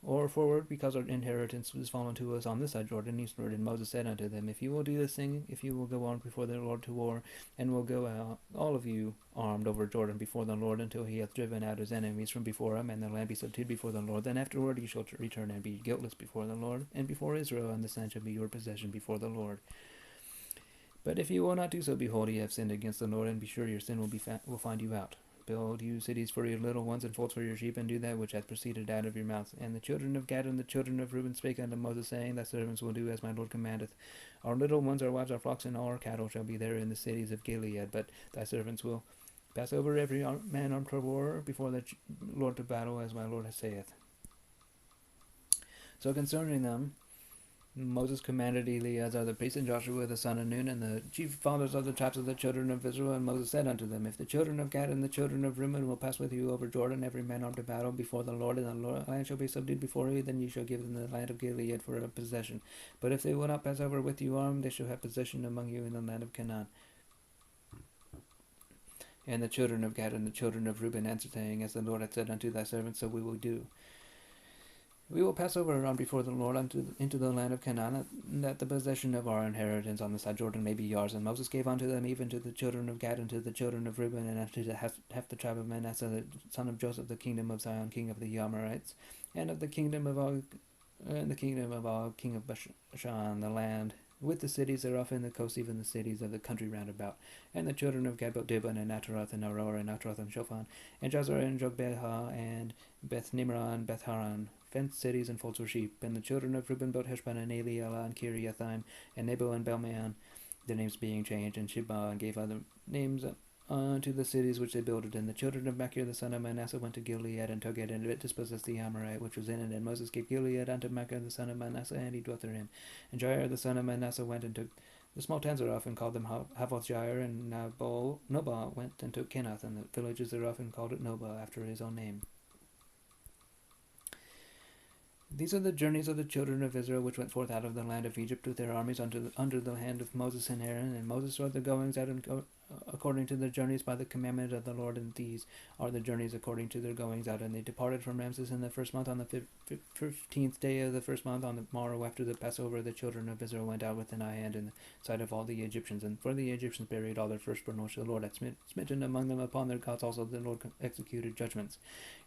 A: or forward, because our inheritance is fallen to us on this side Jordan eastward. And Moses said unto them, if you will do this thing, if you will go on before the Lord to war, and will go out, all of you, armed over Jordan before the Lord, until he hath driven out his enemies from before him, and the land be subdued before the Lord, then afterward you shall return and be guiltless before the Lord, and before Israel, and this land shall be your possession before the Lord. But if you will not do so, behold, ye have sinned against the Lord, and be sure your sin will find you out. Build you cities for your little ones, and folds for your sheep, and do that which hath proceeded out of your mouth. And the children of Gad and the children of Reuben spake unto Moses, saying, thy servants will do as my Lord commandeth. Our little ones, our wives, our flocks, and all our cattle shall be there in the cities of Gilead, but thy servants will pass over every man armed for war before the Lord to battle, as my Lord saith. So concerning them, Moses commanded Eleazar the priest, and Joshua the son of Nun, and the chief fathers of the tribes of the children of Israel. And Moses said unto them, if the children of Gad and the children of Reuben will pass with you over Jordan, every man armed to battle before the Lord, and the land shall be subdued before you, then you shall give them the land of Gilead for a possession. But if they will not pass over with you armed, they shall have possession among you in the land of Canaan. And the children of Gad and the children of Reuben answered, saying, as the Lord hath said unto thy servants, so we will do. We will pass over on before the Lord into the land of Canaan, that the possession of our inheritance on the side Jordan may be ours. And Moses gave unto them, even to the children of Gad and to the children of Reuben, and unto half the tribe of Manasseh, the son of Joseph, the kingdom of Zion, king of the Amorites, and of the kingdom of Og, king of Bashan, the land with the cities thereof in the coast, even the cities of the country round about. And the children of Gad built Dibon, and Ataroth, and Aroer, and Ataroth, and Shophan, and Jazer, and Jogbeha, and Beth Nimrah, and Beth Haran, fenced cities and folds for sheep. And the children of Reuben built Heshbon, and Elealeh, and Kiriathaim, and Nebo, and Belmeon, their names being changed, and Shibah, and gave other names unto the cities which they builded. And the children of Machir the son of Manasseh went to Gilead, and took it, and it dispossessed the Amorite which was in it. And Moses gave Gilead unto Machir the son of Manasseh, and he dwelt therein. And Jair the son of Manasseh went and took the small towns thereof, and called them Havoth Jair. And Nobah went and took Kenath, and the villages thereof, and called it Nobah, after his own name. These are the journeys of the children of Israel, which went forth out of the land of Egypt with their armies under the hand of Moses and Aaron. And Moses wrote the goings out according to their journeys by the commandment of the Lord. And these are the journeys according to their goings out. And they departed from Ramses in the first month, on the 15th day of the first month, on the morrow after the Passover. The children of Israel went out with an high hand in the sight of all the Egyptians. And for the Egyptians buried all their firstborn, which the Lord had smitten among them upon their gods. Also the Lord executed judgments.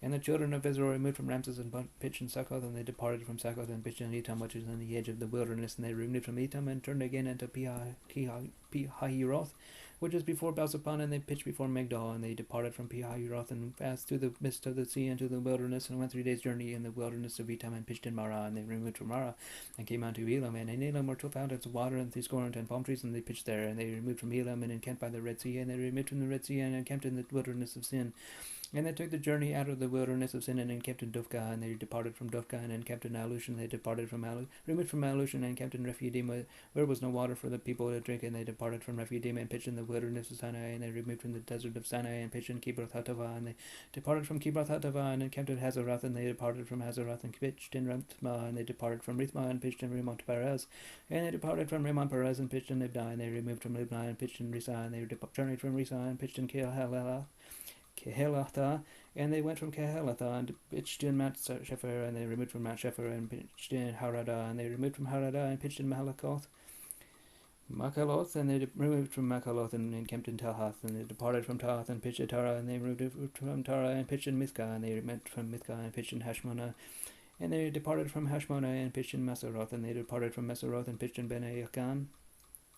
A: And the children of Israel removed from Ramses and pitched in Succoth, and they departed from Succoth and pitched in Etam, which is in the edge of the wilderness. And they removed from Etam and turned again into Pihahiroth, which is before Baal-Zephon, and they pitched before Migdol. And they departed from Pihahiroth and passed through the midst of the sea into the wilderness, and went 3 days' journey in the wilderness of Etam, and pitched in Marah. And they removed from Marah and came unto Elam. And in Elam were 12 fountains of water, and 10 palm trees, and they pitched there. And they removed from Elam and encamped by the Red Sea. And they removed from the Red Sea and encamped in the wilderness of Sin. And they took the journey out of the wilderness of Sin and encamped in Dovka, and they departed from Dovka and encamped in Alush, and they departed from Alush, removed from Alush and encamped in Rephidim, where was no water for the people to drink, and they departed from Rephidim and pitched in the wilderness of Sinai, and they removed from the desert of Sinai and pitched in Kibroth Hattava, and they departed from Kibroth Hattava and encamped in Hazeroth, and they departed from Hazeroth and pitched in Rithmah, and they departed from Rithmah and pitched in Ramon Perez, and they departed from Ramon Perez and pitched in Libnah, and they removed from Libnah and pitched in Risa, and they journeyed from Risa and pitched in Kehelatha, and they went from Kehelatha and pitched in Mount Shephar, and they removed from Mount Shephar and pitched in Harada, and they removed from Harada and pitched in Makaloth, and they removed from Makaloth and encamped in Talhath, and they departed from Talhath and pitched at Tara, and they removed from Tara and pitched in Mithka, and they went from Mithka and pitched in Hashmona, and they departed from Hashmona and pitched in Maseroth, and they departed from Maseroth and pitched in Bene Yakan.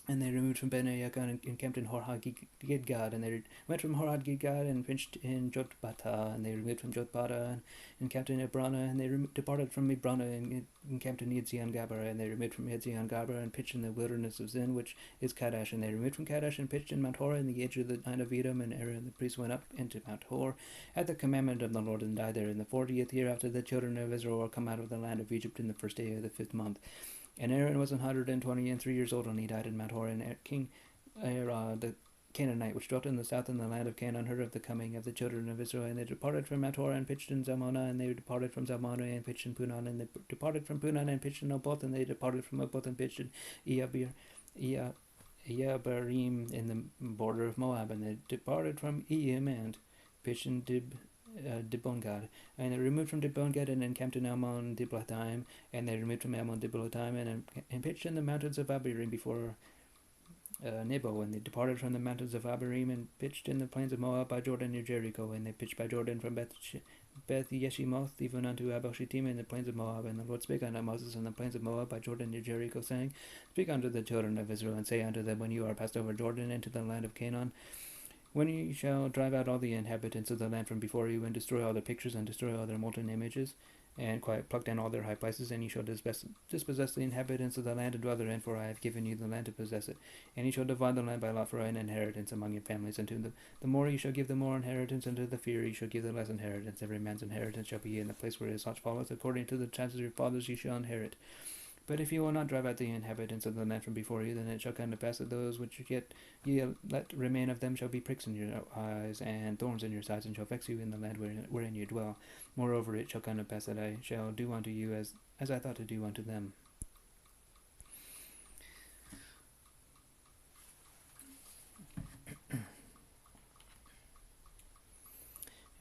A: And they removed from Bene Yakan and encamped in Horhad-Gidgad, and they went from Horhad-Gidgad and pitched in Jotbata, and they removed from Jotbata and encamped in Ibrana, and they departed from Ibrana and encamped in Yetzion-Gaber, and they removed from Yetzion-Gaber and pitched in the wilderness of Zin, which is Kadesh, and they removed from Kadesh and pitched in Mount Hor in the edge of the land of Edom, and Aaron the priest went up into Mount Hor at the commandment of the Lord and died there in the 40th year after the children of Israel were come out of the land of Egypt in the first day of the 5th month. And Aaron was 123 years old when he died in Mount Hor, and King the Canaanite, which dwelt in the south in the land of Canaan, heard of the coming of the children of Israel, and they departed from Mount Hor and pitched in Zalmona, and they departed from Zalmona and pitched in Punan, and they departed from Punan and pitched in Oboth, and they departed from Oboth and pitched in Iyabarim in the border of Moab, and they departed from Iyim and pitched in Dibongad, and they removed from Dibongad and encamped in Almon Diblathaim, and they removed from Almon Diblathaim and pitched in the mountains of Abirim before Nebo, and they departed from the mountains of Abirim and pitched in the plains of Moab by Jordan near Jericho, and they pitched by Jordan from Beth Yeshimoth even unto Abel Shittim in the plains of Moab. And the Lord spake unto Moses in the plains of Moab by Jordan near Jericho, saying, Speak unto the children of Israel, and say unto them, when you are passed over Jordan into the land of Canaan, when you shall drive out all the inhabitants of the land from before you, and destroy all their pictures, and destroy all their molten images, and pluck down all their high places, and you shall dispossess the inhabitants of the land and dwell therein, for I have given you the land to possess it. And you shall divide the land by lot for an inheritance among your families, and to the more you shall give the more inheritance, and to the fewer you shall give the less inheritance. Every man's inheritance shall be in the place where his lot falleth, according to the tribes of your fathers you shall inherit. But if you will not drive out the inhabitants of the land from before you, then it shall come to pass that those which yet ye let remain of them shall be pricks in your eyes, and thorns in your sides, and shall vex you in the land wherein you dwell. Moreover, it shall come to pass that I shall do unto you as I thought to do unto them.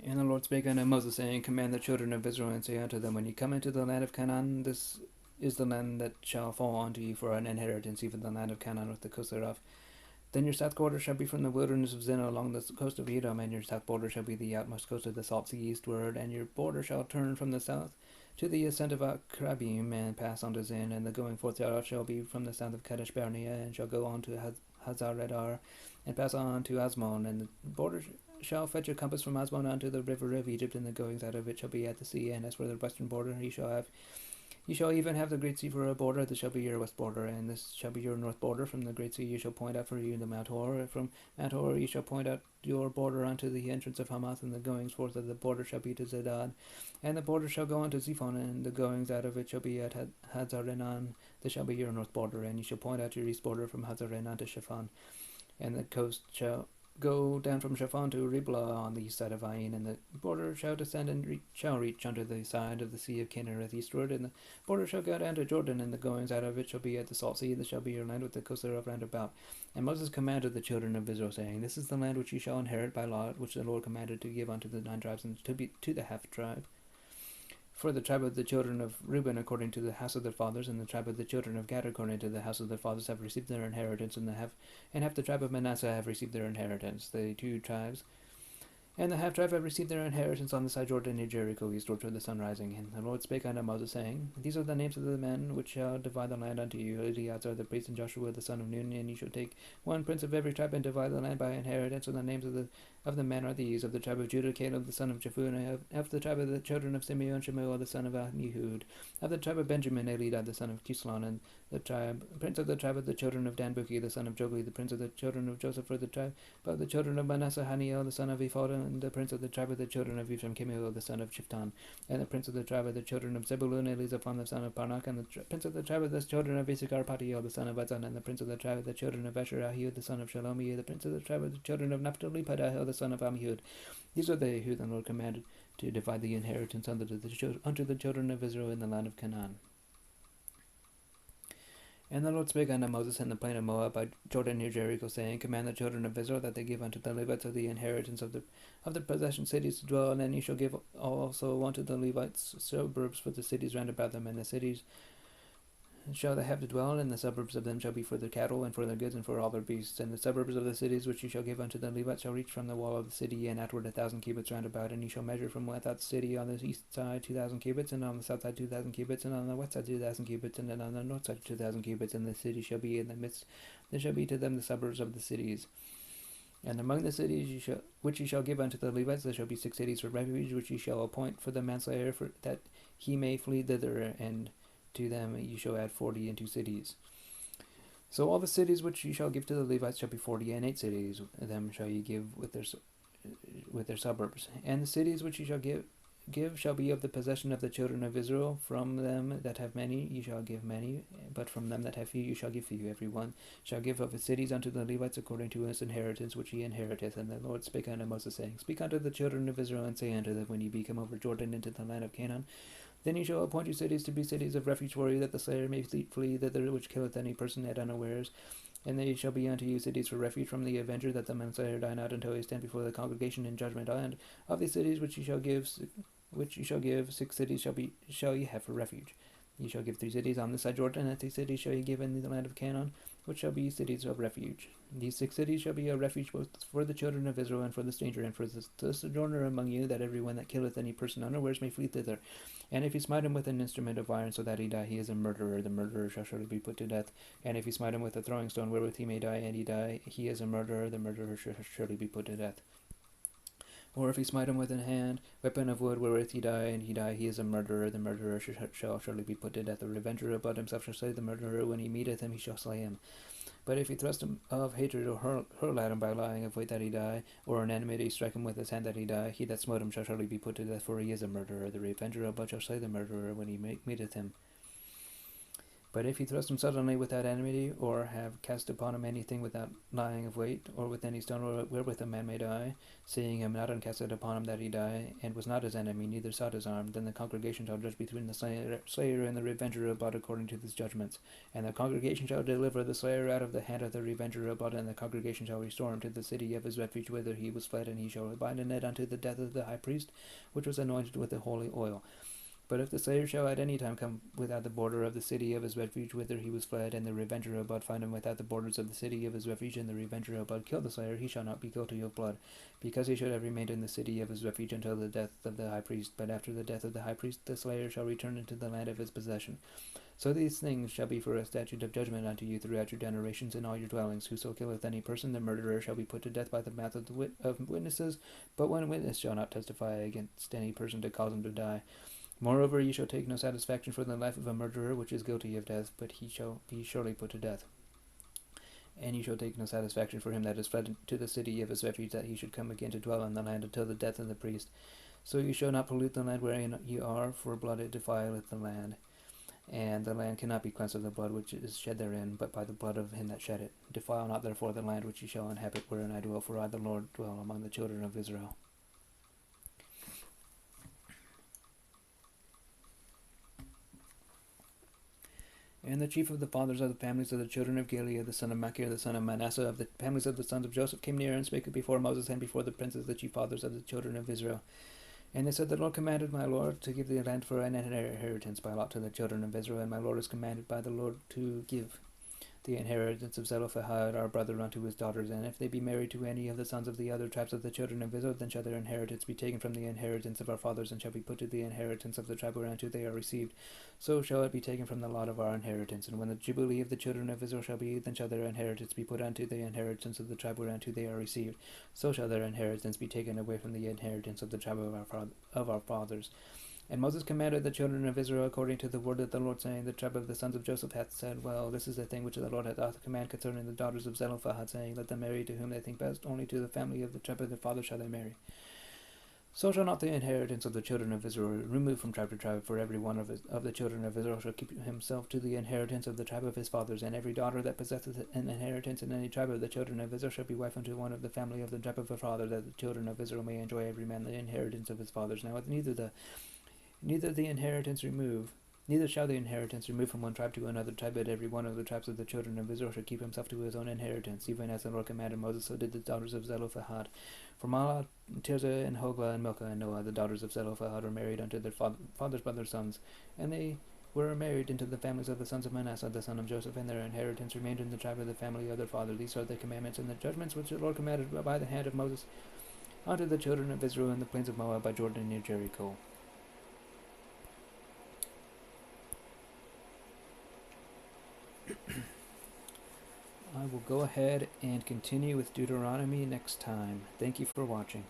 A: And the Lord spake unto Moses, saying, Command the children of Israel, and say unto them, When ye come into the land of Canaan, this is the land that shall fall unto you for an inheritance, even the land of Canaan with the coast thereof. Then your south border shall be from the wilderness of Zin along the coast of Edom, and your south border shall be the outmost coast of the salt sea eastward, and your border shall turn from the south to the ascent of Akrabim, and pass on to Zin, and the going forth thereof shall be from the south of Kadesh Barnea, and shall go on to Hazaredar, and pass on to Asmon, and the border shall fetch a compass from Asmon unto the river of Egypt, and the goings out of it shall be at the sea. And as for the western border, you shall even have the great sea for a border. This shall be your west border, and this shall be your north border. From the great sea you shall point out for you the Mount Hor. From Mount Hor you shall point out your border unto the entrance of Hamath, and the goings forth of the border shall be to Zedad. And the border shall go unto Zephon, and the goings out of it shall be at Hazarenan. This shall be your north border, and you shall point out your east border from Hazarenan to Shaphan. And the coast shall go down from Shaphan to Riblah on the east side of Ain, and the border shall descend and shall reach unto the side of the sea of Kinnereth eastward, and the border shall go down to Jordan, and the goings out of it shall be at the salt sea. This shall be your land with the coast thereof round about. And Moses commanded the children of Israel, saying, This is the land which ye shall inherit by lot, which the Lord commanded to give unto the 9 tribes, and to the half tribe. For the tribe of the children of Reuben according to the house of their fathers, and the tribe of the children of Gad according to the house of their fathers have received their inheritance, and half the tribe of Manasseh have received their inheritance. The 2 tribes and the half tribe have received their inheritance on the side Jordan near Jericho, eastward toward the sun rising. And the Lord spake unto Moses, saying, These are the names of the men which shall divide the land unto you, Eleazar the priest, and Joshua the son of Nun. And you shall take 1 prince of every tribe, and divide the land by inheritance. And the names of the men are these: of the tribe of Judah, Caleb the son of Jephunneh; of the tribe of the children of Simeon, Shemuel the son of Ahihud; of the tribe of Benjamin, Elidad the son of Kislon; and the prince of the tribe of the children of Dan, Buki the son of Jogli; the prince of the children of Joseph; for the tribe of the children of Manasseh, Haniel the son of Ephod; And the prince of the tribe of the children of Ephraim, Kemuel the son of Shiftan. And the prince of the tribe of the children of Zebulun, Elizaphan the son of Parnak. And the prince of the tribe of the children of Issachar, Patiel the son of Azan. And the prince of the tribe of the children of Asher, Ahihud the son of Shalomi. The prince of the tribe of the children of Naphtali, Padahel the son of Ammihud. These are they who the Lord commanded to divide the inheritance unto the children of Israel in the land of Canaan. And the Lord spake unto Moses in the plain of Moab by Jordan near Jericho, saying, Command the children of Israel that they give unto the Levites of the inheritance of the possession cities to dwell in, and ye shall give also unto the Levites suburbs for the cities round about them, and the cities shall they have to dwell in, and the suburbs of them shall be for their cattle, and for their goods, and for all their beasts. And the suburbs of the cities which ye shall give unto the Levites shall reach from the wall of the city, and outward 1,000 cubits round about. And ye shall measure from without the city on the east side 2,000 cubits, and on the south side 2,000 cubits, and on the west side 2,000 cubits, and then on the north side 2,000 cubits. And the city shall be in the midst. There shall be to them the suburbs of the cities. And among the cities which ye shall give unto the Levites, there shall be 6 cities for refuge, which ye shall appoint for the manslayer, for that he may flee thither, and to them ye shall add 40 into cities. So all the cities which ye shall give to the Levites shall be 40, and 8 cities them shall ye give with their suburbs. And the cities which ye shall give shall be of the possession of the children of Israel. From them that have many ye shall give many, but from them that have few ye shall give few. Every one shall give of his cities unto the Levites according to his inheritance which he inheriteth. And the Lord spake unto Moses, saying, Speak unto the children of Israel, and say unto them, When ye be come over Jordan into the land of Canaan, then ye shall appoint you cities to be cities of refuge for you, that the slayer may flee thither which killeth any person at unawares. And they shall be unto you cities for refuge from the avenger, that the manslayer die not until he stand before the congregation in judgment. And of these cities which ye shall give, 6 cities shall ye have for refuge. Ye shall give 3 cities on this side Jordan, and 3 cities shall ye give in the land of Canaan, which shall be cities of refuge. These 6 cities shall be a refuge both for the children of Israel, and for the stranger, and for the sojourner among you, that every one that killeth any person unawares may flee thither. And if he smite him with an instrument of iron, so that he die, he is a murderer. The murderer shall surely be put to death. And if he smite him with a throwing stone wherewith he may die, and he die, he is a murderer. The murderer shall surely be put to death. Or if he smite him with an hand, weapon of wood, wherewith he die, and he die, he is a murderer. The murderer shall surely be put to death. The revenger of blood himself shall slay the murderer. When he meeteth him, he shall slay him. But if he thrust him of hatred, or hurl at him by lying of weight that he die, or in enmity strike him with his hand that he die, he that smote him shall surely be put to death, for he is a murderer. The revenger of blood shall slay the murderer when he meeteth him. But if he thrust him suddenly without enmity, or have cast upon him anything without lying of weight, or with any stone wherewith a man may die, seeing him not uncasted upon him that he die, and was not his enemy, neither sought his harm, then the congregation shall judge between the slayer and the revenger of blood according to his judgments. And the congregation shall deliver the slayer out of the hand of the revenger of blood, and the congregation shall restore him to the city of his refuge whither he was fled, and he shall abide in it unto the death of the high priest, which was anointed with the holy oil. But if the slayer shall at any time come without the border of the city of his refuge whither he was fled, and the revenger of blood find him without the borders of the city of his refuge, and the revenger of blood kill the slayer, he shall not be guilty of blood, because he should have remained in the city of his refuge until the death of the high priest. But after the death of the high priest, the slayer shall return into the land of his possession. So these things shall be for a statute of judgment unto you throughout your generations in all your dwellings. Whoso killeth any person, the murderer shall be put to death by the mouth of witnesses, but one witness shall not testify against any person to cause him to die. Moreover, ye shall take no satisfaction for the life of a murderer which is guilty of death, but he shall be surely put to death. And ye shall take no satisfaction for him that is fled to the city of his refuge, that he should come again to dwell in the land until the death of the priest. So ye shall not pollute the land wherein ye are, for blood it defileth the land. And the land cannot be cleansed of the blood which is shed therein, but by the blood of him that shed it. Defile not therefore the land which ye shall inhabit, wherein I dwell, for I the Lord dwell among the children of Israel. And the chief of the fathers of the families of the children of Gilead, the son of Machir, the son of Manasseh, of the families of the sons of Joseph, came near and spake before Moses and before the princes, the chief fathers of the children of Israel. And they said, The Lord commanded my Lord to give the land for an inheritance by lot to the children of Israel, and my Lord is commanded by the Lord to give the inheritance of Zelophehad our brother unto his daughters. And if they be married to any of the sons of the other tribes of the children of Israel, then shall their inheritance be taken from the inheritance of our fathers, and shall be put to the inheritance of the tribe whereunto they are received. So shall it be taken from the lot of our inheritance. And when the jubilee of the children of Israel shall be, then shall their inheritance be put unto the inheritance of the tribe whereunto they are received. So shall their inheritance be taken away from the inheritance of the tribe of our fathers. And Moses commanded the children of Israel according to the word of the Lord, saying, The tribe of the sons of Joseph hath said, Well, this is the thing which the Lord hath commanded concerning the daughters of Zelophehad, saying, Let them marry to whom they think best, only to the family of the tribe of their father shall they marry. So shall not the inheritance of the children of Israel remove from tribe to tribe, for every one of the children of Israel shall keep himself to the inheritance of the tribe of his fathers, and every daughter that possesseth an inheritance in any tribe of the children of Israel shall be wife unto one of the family of the tribe of her father, that the children of Israel may enjoy every man the inheritance of his fathers. Now neither shall the inheritance remove from one tribe to another tribe, but every one of the tribes of the children of Israel shall keep himself to his own inheritance, even as the Lord commanded Moses, so did the daughters of Zelophehad. For Mahlah, Tirzah, and Hoglah, and Milcah, and Noah, the daughters of Zelophehad, were married unto their father's brother's sons, and they were married into the families of the sons of Manasseh, the son of Joseph, and their inheritance remained in the tribe of the family of their father. These are the commandments and the judgments which the Lord commanded by the hand of Moses unto the children of Israel in the plains of Moab by Jordan near Jericho. I will go ahead and continue with Deuteronomy next time. Thank you for watching.